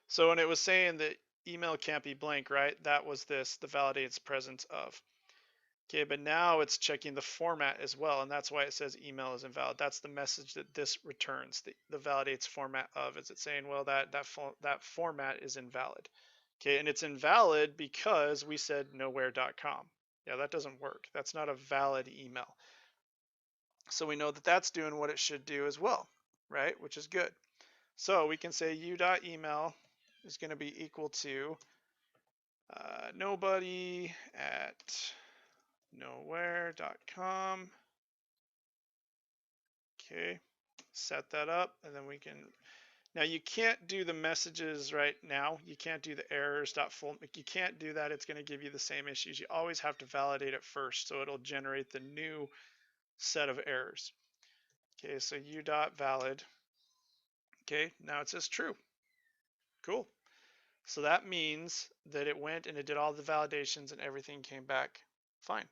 Speaker 1: So when it was saying that email can't be blank, right? That was this, the validates presence of. Okay, but now it's checking the format as well, and that's why it says email is invalid. That's the message that this returns, the validates format of. Is it saying, well, that format is invalid? Okay, and it's invalid because we said nowhere.com. Yeah, that doesn't work. That's not a valid email. So we know that that's doing what it should do as well, right? Which is good. So we can say u.email is going to be equal to nobody at nowhere.com. Okay, set that up, and then we can. Now you can't do the messages right now. You can't do the errors.full. You can't do that. It's going to give you the same issues. You always have to validate it first, so it'll generate the new set of errors. Okay, so u.valid. Okay, now it says true. Cool. So that means that it went and it did all the validations and everything came back fine.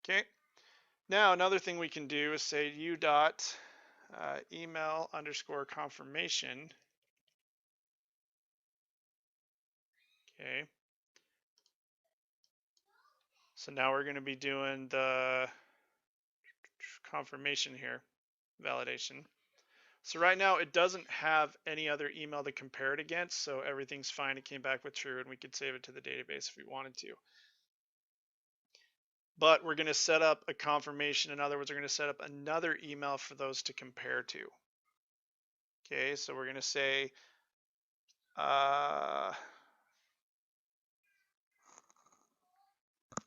Speaker 1: Okay. Now another thing we can do is say u.email underscore confirmation. Okay. So now we're going to be doing the confirmation here, validation. So right now it doesn't have any other email to compare it against, so everything's fine. It came back with true, and we could save it to the database if we wanted to. But we're going to set up a confirmation. In other words, we're going to set up another email for those to compare to. Okay, so we're going to say,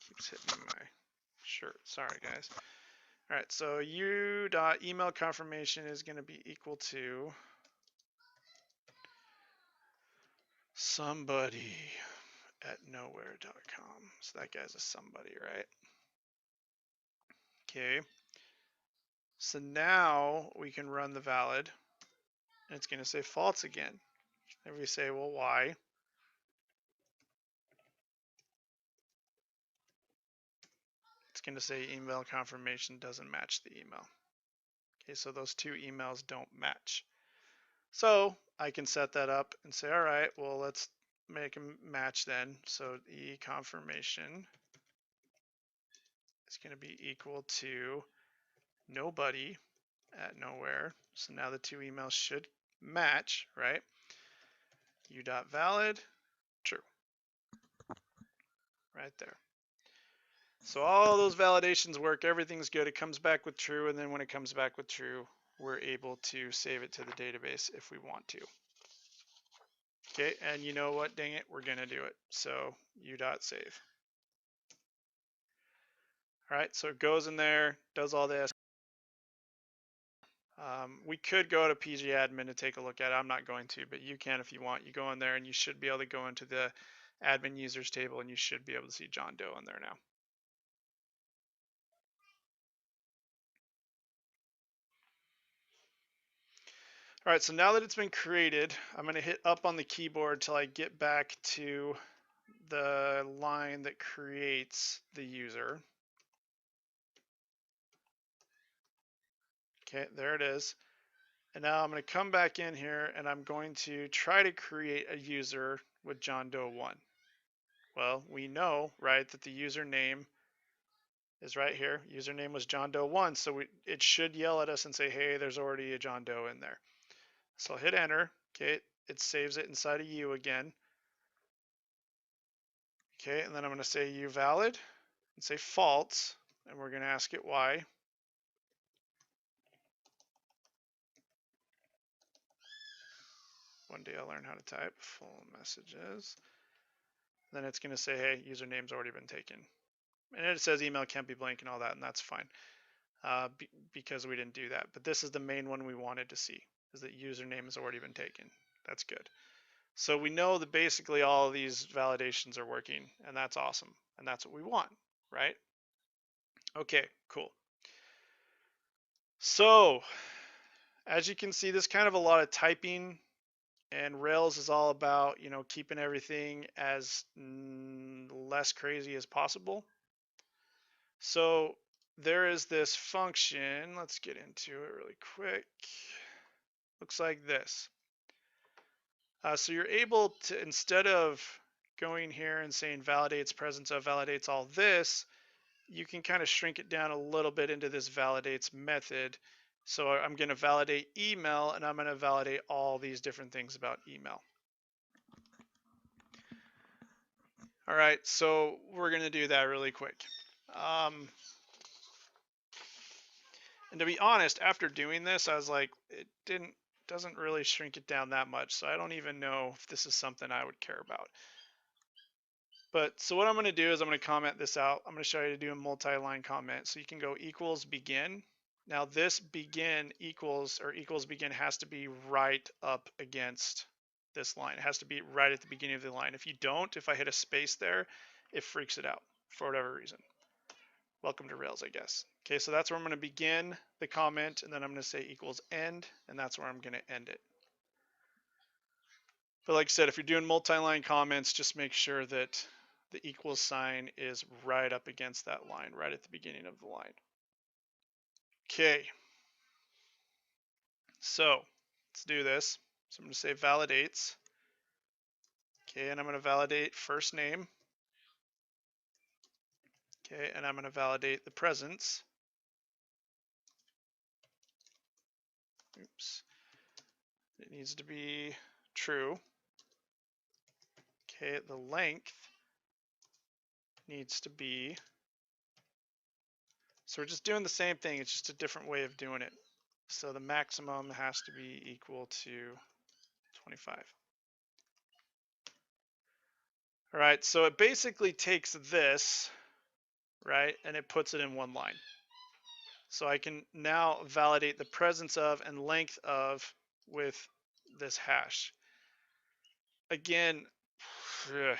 Speaker 1: keeps hitting my shirt. Sorry, guys. All right, so u.email confirmation is going to be equal to somebody at nowhere.com. So that guy's a somebody, right? Okay. So now we can run the valid, and it's going to say false again. And we say, well, why? It's going to say email confirmation doesn't match the email. Okay, so those two emails don't match. So I can set that up and say, all right, well, let's make them match then. So e confirmation is going to be equal to nobody at nowhere. So now the two emails should match, right? u.valid, true. Right there. So all those validations work, everything's good. It comes back with true, and then when it comes back with true, we're able to save it to the database if we want to. Okay, and you know what, dang it, we're gonna do it. So u.save. All right, so it goes in there, does all this. We could go to pgadmin to take a look at it. I'm not going to, but you can if you want. You go in there and you should be able to go into the admin users table and you should be able to see John Doe in there now. All right, so now that it's been created, I'm going to hit up on the keyboard till I get back to the line that creates the user. Okay, there it is. And now I'm going to come back in here and I'm going to try to create a user with John Doe 1. Well, we know, right, that the username is right here. Username was John Doe 1, so it should yell at us and say, hey, there's already a John Doe in there. So I'll hit enter. Okay, it saves it inside of U again. Okay, and then I'm going to say u.valid and say false, and we're going to ask it why. One day I'll learn how to type full messages. Then it's going to say, hey, username's already been taken. And it says email can't be blank and all that, and that's fine because we didn't do that. But this is the main one we wanted to see, is that username has already been taken. That's good. So we know that basically all of these validations are working, and that's awesome. And that's what we want, right? Okay, cool. So as you can see, there's kind of a lot of typing, and Rails is all about, you know, keeping everything as less crazy as possible. So there is this function. Let's get into it really quick. Looks like this. So you're able to, instead of going here and saying validates presence of, validates all this, you can kind of shrink it down a little bit into this validates method. So I'm going to validate email, and I'm going to validate all these different things about email. All right, so we're going to do that really quick. And to be honest, after doing this, I was like, it doesn't really shrink it down that much. So I don't even know if this is something I would care about. But so what I'm going to do is I'm going to comment this out. I'm going to show you to do a multi-line comment. So you can go equals begin. Now this begin equals, or equals begin, has to be right up against this line. It has to be right at the beginning of the line. If you don't, if I hit a space there, it freaks it out for whatever reason. Welcome to Rails, I guess. Okay, so that's where I'm going to begin the comment, and then I'm going to say equals end, and that's where I'm going to end it. But like I said, if you're doing multi-line comments, just make sure that the equals sign is right up against that line, right at the beginning of the line. Okay, so let's do this. So I'm going to say validates. Okay, and I'm going to validate first name. Okay, and I'm going to validate the presence. Oops. It needs to be true. Okay, the length needs to be, so we're just doing the same thing, it's just a different way of doing it. So the maximum has to be equal to 25. All right, so it basically takes this, right, and it puts it in one line. So I can now validate the presence of and length of with this hash. Again,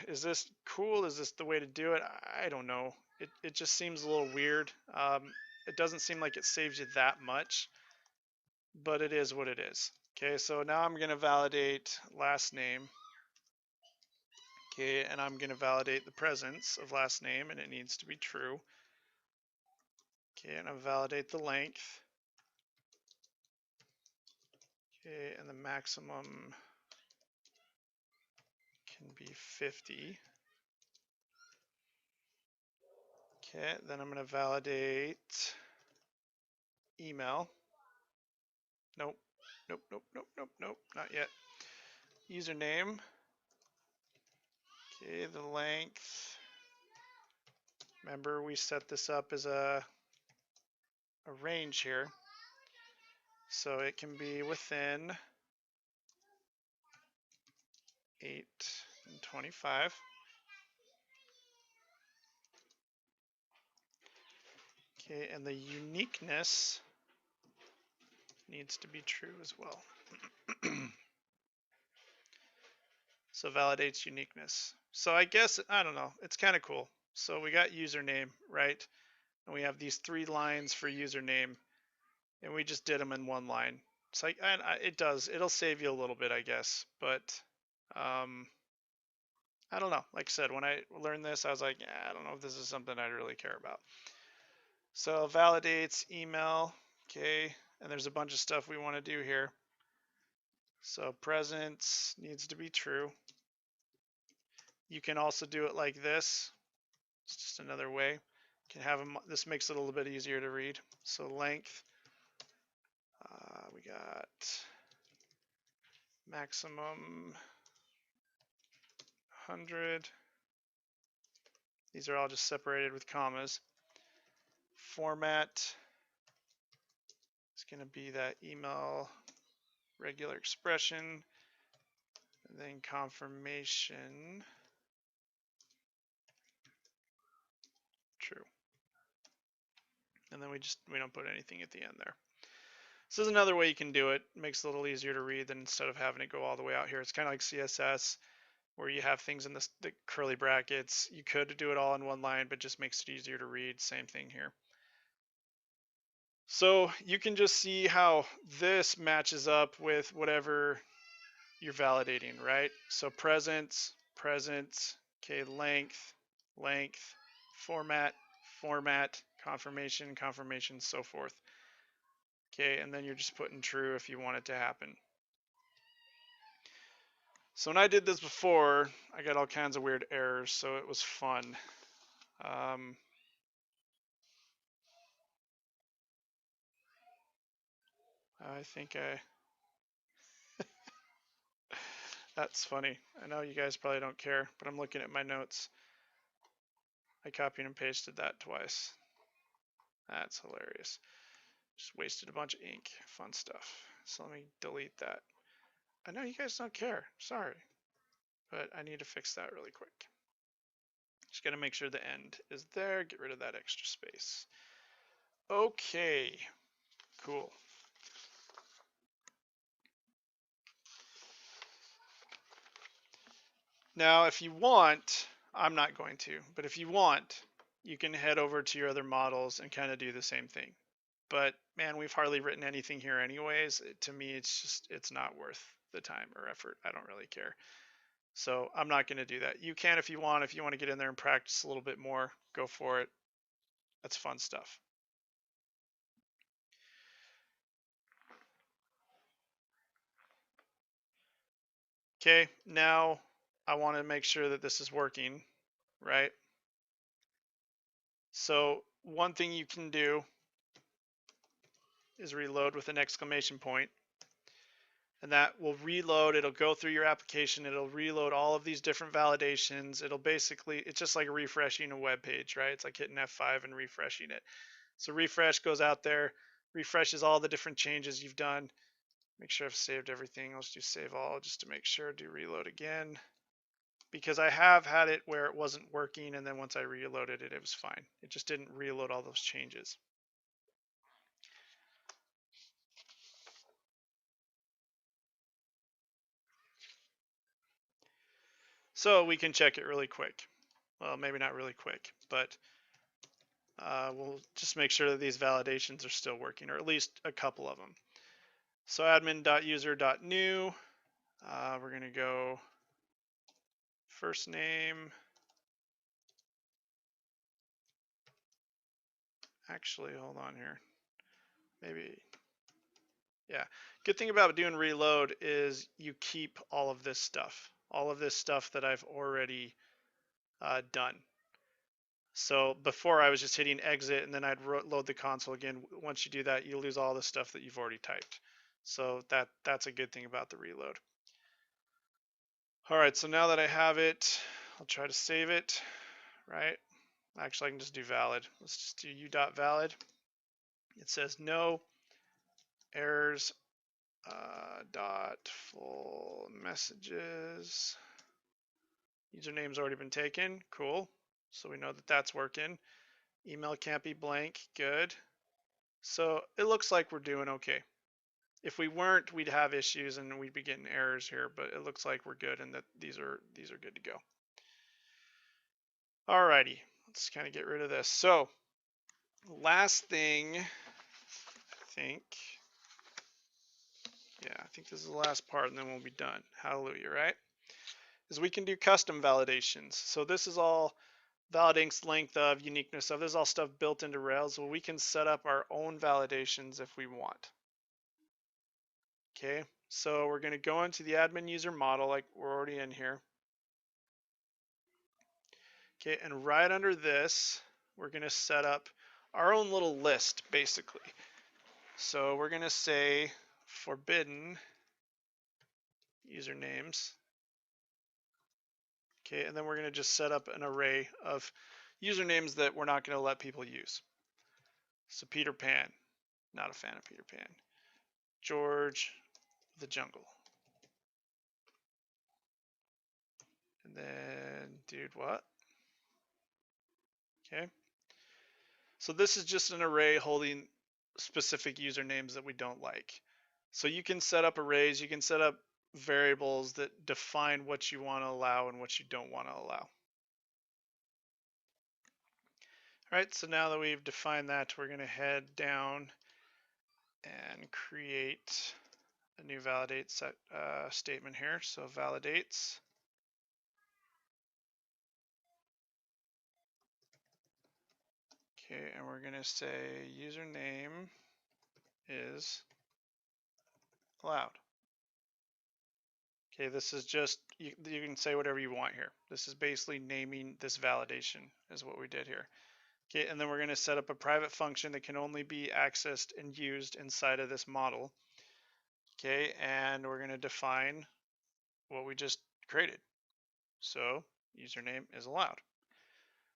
Speaker 1: is this cool? Is this the way to do it? I don't know. It just seems a little weird. It doesn't seem like it saves you that much, but it is what it is. Okay, so now I'm going to validate last name. Okay, and I'm going to validate the presence of last name, and it needs to be true. Okay, and I'll validate the length. Okay, and the maximum can be 50. Okay, then I'm going to validate email. Nope, nope, nope, nope, nope, nope, not yet. Username. Okay, the length. Remember, we set this up as a range here. So it can be within 8 and 25. Okay, and the uniqueness needs to be true as well. So validates uniqueness. So I guess, I don't know, it's kind of cool. So we got username, right? And we have these 3 lines for username, and we just did them in one line. It's like, it'll save you a little bit, I guess, but I don't know. Like I said, when I learned this, I was like, I don't know if this is something I really care about. So validates email, okay, and there's a bunch of stuff we want to do here. So presence needs to be true. You can also do it like this. It's just another way. You can have them, this makes it a little bit easier to read. So length, we got maximum 100. These are all just separated with commas. Format is going to be that email regular expression, and then confirmation true. And then we don't put anything at the end there. This is another way you can do it. It makes it a little easier to read than instead of having it go all the way out here. It's kind of like CSS where you have things in the curly brackets. You could do it all in one line, but just makes it easier to read. Same thing here. So you can just see how this matches up with whatever you're validating, right? So present, okay, length, format, confirmation, so forth. Okay, and then you're just putting true if you want it to happen. So when I did this before, I got all kinds of weird errors, so it was fun. I think that's funny. I know you guys probably don't care, but I'm looking at my notes. I copied and pasted that twice. That's hilarious. Just wasted a bunch of ink. Fun stuff. So let me delete that. I know you guys don't care. Sorry. But I need to fix that really quick. Just got to make sure the end is there. Get rid of that extra space. Okay. Cool. Now, if you want, I'm not going to, but if you want, you can head over to your other models and kind of do the same thing. But man, we've hardly written anything here anyways. To me, it's not worth the time or effort. I don't really care. So I'm not going to do that. You can if you want. If you want to get in there and practice a little bit more, go for it. That's fun stuff. Okay, now I want to make sure that this is working, right? So one thing you can do is reload with an exclamation point, and that will reload. It'll go through your application. It'll reload all of these different validations. It'll basically, it's just like refreshing a web page, right? It's like hitting F5 and refreshing it. So refresh goes out there, refreshes all the different changes you've done. Make sure I've saved everything. Let's do save all just to make sure. Do reload again, because I have had it where it wasn't working, and then once I reloaded it, it was fine. It just didn't reload all those changes. So we can check it really quick. Well, maybe not really quick, but we'll just make sure that these validations are still working, or at least a couple of them. So admin.user.new, we're going to go first name. Actually, hold on here. Maybe, yeah. Good thing about doing reload is you keep all of this stuff that I've already done. So before I was just hitting exit and then I'd load the console again. Once you do that, you lose all the stuff that you've already typed. So that's a good thing about the reload. All right, so now that I have it, I'll try to save it, right? Actually, I can just do valid. Let's just do u.valid. It says no errors dot full messages. Username's already been taken. Cool. So we know that that's working. Email can't be blank. Good. So it looks like we're doing okay. If we weren't, we'd have issues and we'd be getting errors here, but it looks like we're good and that these are good to go. Alrighty, let's kind of get rid of this. So last thing, I think this is the last part and then we'll be done. Hallelujah, right? Is we can do custom validations. So this is all validates length of, uniqueness of. This is all stuff built into Rails. Well, we can set up our own validations if we want. Okay, so we're going to go into the admin user model like we're already in here. Okay, and right under this, we're going to set up our own little list, basically. So we're going to say forbidden usernames. Okay, and then we're going to just set up an array of usernames that we're not going to let people use. So Peter Pan, not a fan of Peter Pan. George the Jungle. And then dude what? Okay. So this is just an array holding specific usernames that we don't like. So you can set up arrays, you can set up variables that define what you want to allow and what you don't want to allow. All right, so now that we've defined that, we're going to head down and create a new validate set statement here. So validates. Okay, and we're going to say username is allowed. Okay, this is just, you can say whatever you want here. This is basically naming this validation is what we did here. Okay, and then we're going to set up a private function that can only be accessed and used inside of this model. Okay, and we're going to define what we just created. So username is allowed.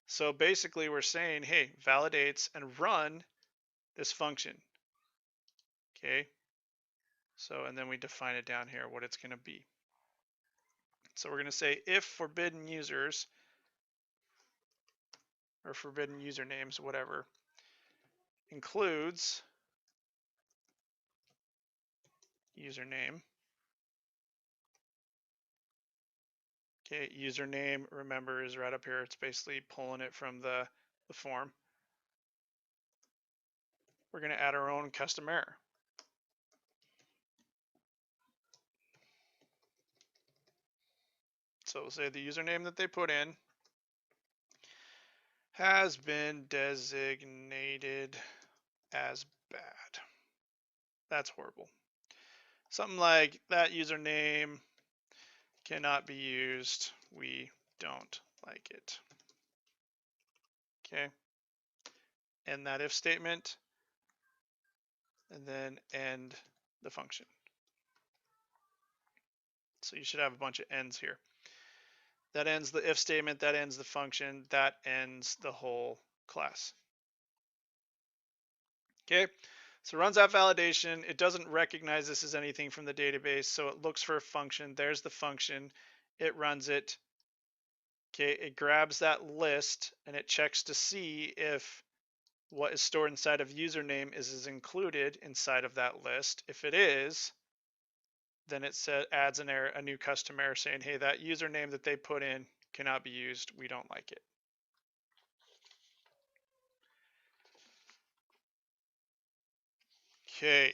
Speaker 1: So basically we're saying, hey, validates and run this function. Okay, so and then we define it down here, what it's going to be. So we're going to say if forbidden users or forbidden usernames, whatever, includes username. Okay, username, remember, is right up here. It's basically pulling it from the form. We're going to add our own custom error. So we'll say the username that they put in has been designated as bad. That's horrible. Something like that username cannot be used. We don't like it. Okay. End that if statement and then end the function. So you should have a bunch of ends here. That ends the if statement, that ends the function, that ends the whole class. Okay, so it runs that validation. It doesn't recognize this as anything from the database, so it looks for a function. There's the function. It runs it. Okay, it grabs that list and it checks to see if what is stored inside of username is included inside of that list. If it is, then it adds an error, a new custom error saying, hey, that username that they put in cannot be used. We don't like it. Okay.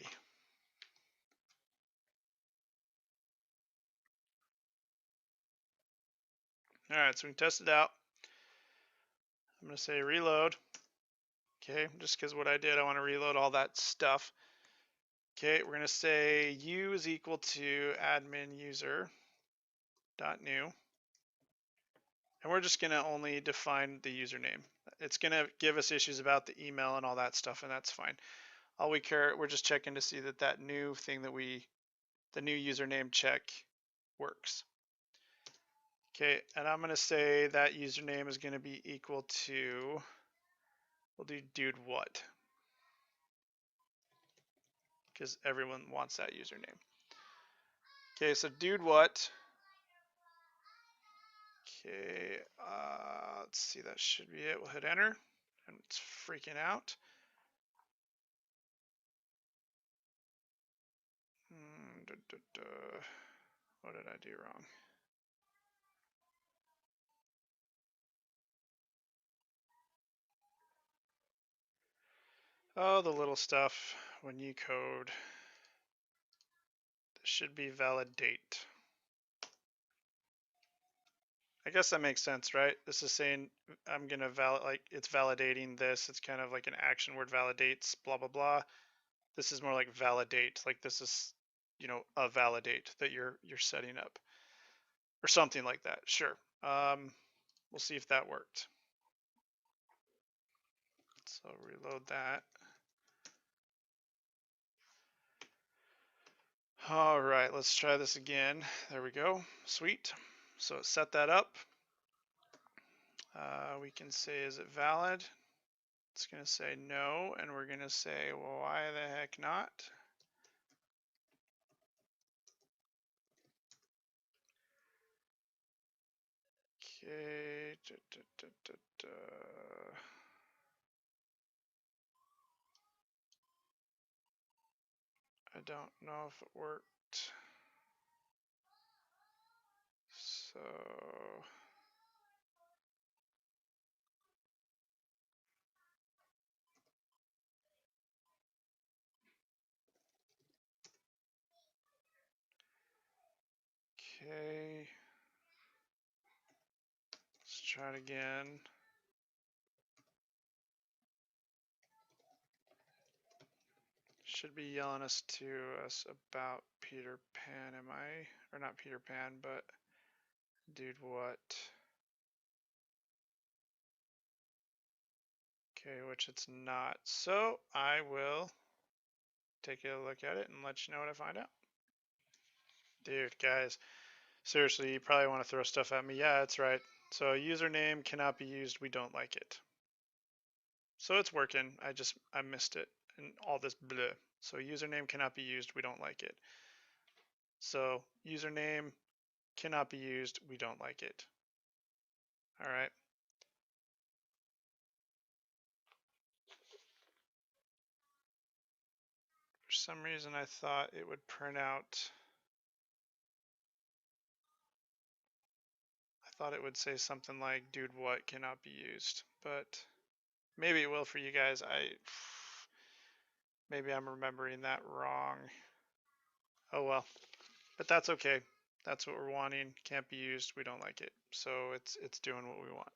Speaker 1: All right, so we can test it out. I'm going to say reload. Okay, just because what I did, I want to reload all that stuff. Okay, we're going to say u is equal to admin user dot new. And we're just going to only define the username. It's going to give us issues about the email and all that stuff, and that's fine. All we care, we're just checking to see that that new thing that the new username check works. Okay, and I'm going to say that username is going to be equal to, we'll do dude what, because everyone wants that username. Okay, so dude what. Okay, let's see, that should be it. We'll hit enter, and it's freaking out. What did I do wrong? Oh, the little stuff when you code. This should be validate. I guess that makes sense, right? This is saying I'm gonna like it's validating this. It's kind of like an action word validates, blah blah blah. This is more like validate. Like this is, you know, a validate that you're setting up, or something like that. Sure. We'll see if that worked. So reload that. All right, let's try this again. There we go. Sweet. So set that up. We can say, is it valid? It's going to say no, and we're going to say, well, why the heck not? Okay. don't know if it worked. So okay, let's try it again. Should be yelling us about Peter Pan, am I? Or not Peter Pan, but dude, what? Okay, which it's not. So I will take a look at it and let you know what I find out. Dude, guys, seriously, you probably want to throw stuff at me. Yeah, that's right. So username cannot be used. We don't like it. So it's working. I missed it and all this bleh. So username cannot be used. We don't like it. So username cannot be used. We don't like it. All right. For some reason, I thought it would print out. I thought it would say something like dude what cannot be used, but maybe it will for you guys. Maybe I'm remembering that wrong. Oh well, but that's okay. That's what we're wanting. Can't be used. We don't like it. So it's doing what we want.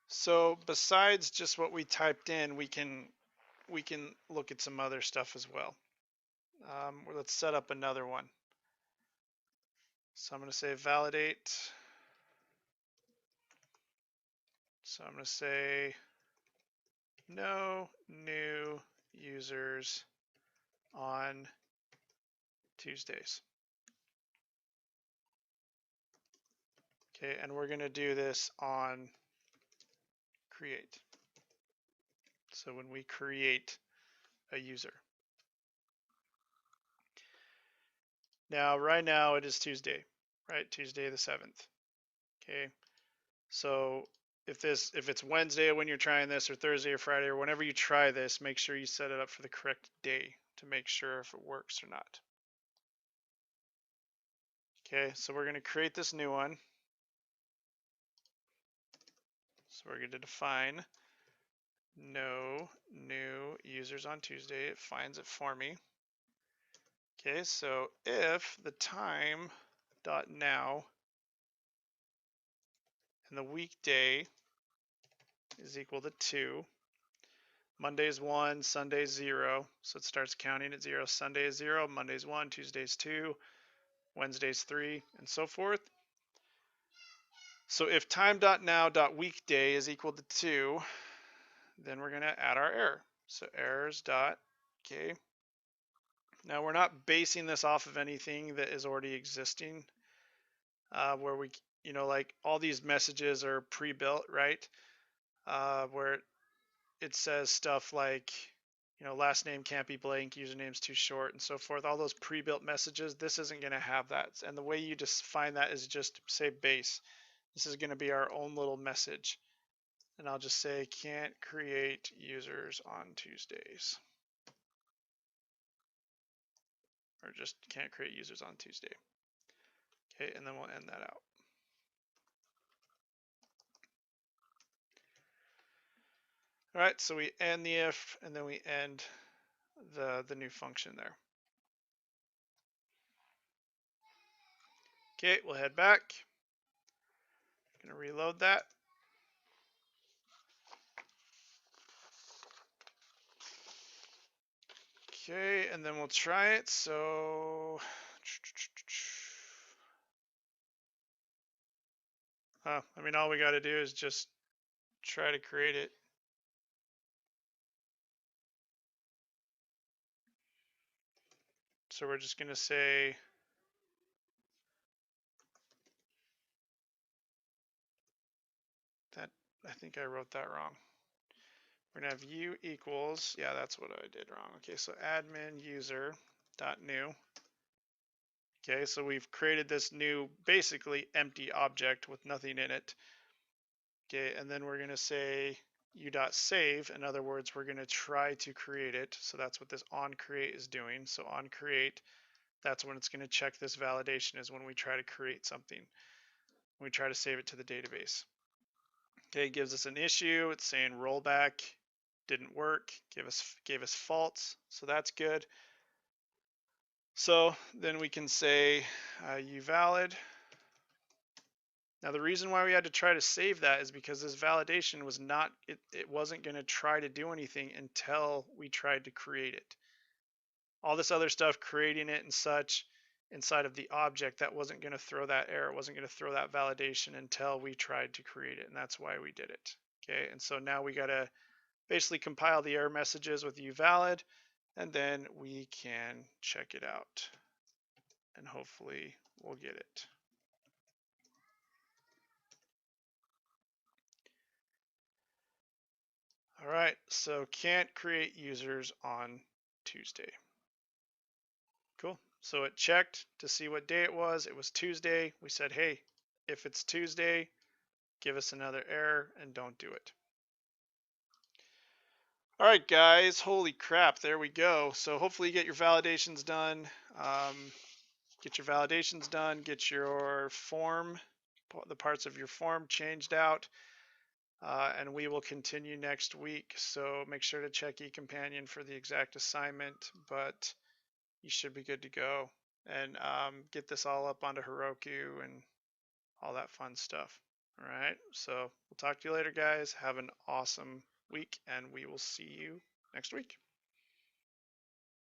Speaker 1: So besides just what we typed in, we can look at some other stuff as well. Let's set up another one. So I'm going to say validate. So I'm going to say no new users on Tuesdays. Okay, and we're going to do this on create. So when we create a user. Now, right now it is Tuesday, right? Tuesday the 7th. Okay, so if it's Wednesday when you're trying this, or Thursday or Friday, or whenever you try this, make sure you set it up for the correct day to make sure if it works or not. Okay, so we're going to create this new one. So we're going to define no new users on Tuesday. It finds it for me. Okay, so if the time dot now and the weekday is equal to 2, Monday's 1, Sunday's 0, so it starts counting at 0. Sunday is 0, Monday's 1, Tuesday's 2, Wednesday's 3, and so forth. So if time.now.weekday is equal to 2, then we're going to add our error. So errors dot, okay. Now we're not basing this off of anything that is already existing, where we, like all these messages are pre-built, right? Where it says stuff like, last name can't be blank, username's too short, and so forth. All those pre-built messages, this isn't going to have that. And the way you just find that is just say base. This is going to be our own little message. And I'll just say can't create users on Tuesdays. Or just can't create users on Tuesday. Okay, and then we'll end that out. All right, so we end the if, and then we end the new function there. Okay, we'll head back. Gonna reload that. Okay, and then we'll try it. So, I mean, all we got to do is just try to create it. So we're just going to say that, I think I wrote that wrong. We're going to have u equals, yeah, that's what I did wrong. Okay, so admin user dot new. Okay, so we've created this new basically empty object with nothing in it. Okay, and then we're going to say u.save. In other words, we're going to try to create it. So that's what this onCreate is doing. So onCreate, that's when it's going to check this validation, is when we try to create something. We try to save it to the database. Okay, it gives us an issue. It's saying rollback didn't work, gave us false. So that's good. So then we can say uvalid. Now the reason why we had to try to save that is because this validation was not, it wasn't going to try to do anything until we tried to create it. All this other stuff, creating it and such inside of the object, that wasn't going to throw that error, wasn't going to throw that validation until we tried to create it, and that's why we did it. Okay, and so now we got to basically compile the error messages with uvalid, and then we can check it out, and hopefully we'll get it. All right, so can't create users on Tuesday. Cool. So it checked to see what day it was. It was Tuesday. We said, hey, if it's Tuesday, give us another error and don't do it. All right, guys, holy crap, there we go. So hopefully you get your validations done. Get your form, the parts of your form changed out. And we will continue next week. So make sure to check eCompanion for the exact assignment, but you should be good to go. And get this all up onto Heroku and all that fun stuff. All right, so we'll talk to you later, guys. Have an awesome week, and we will see you next week.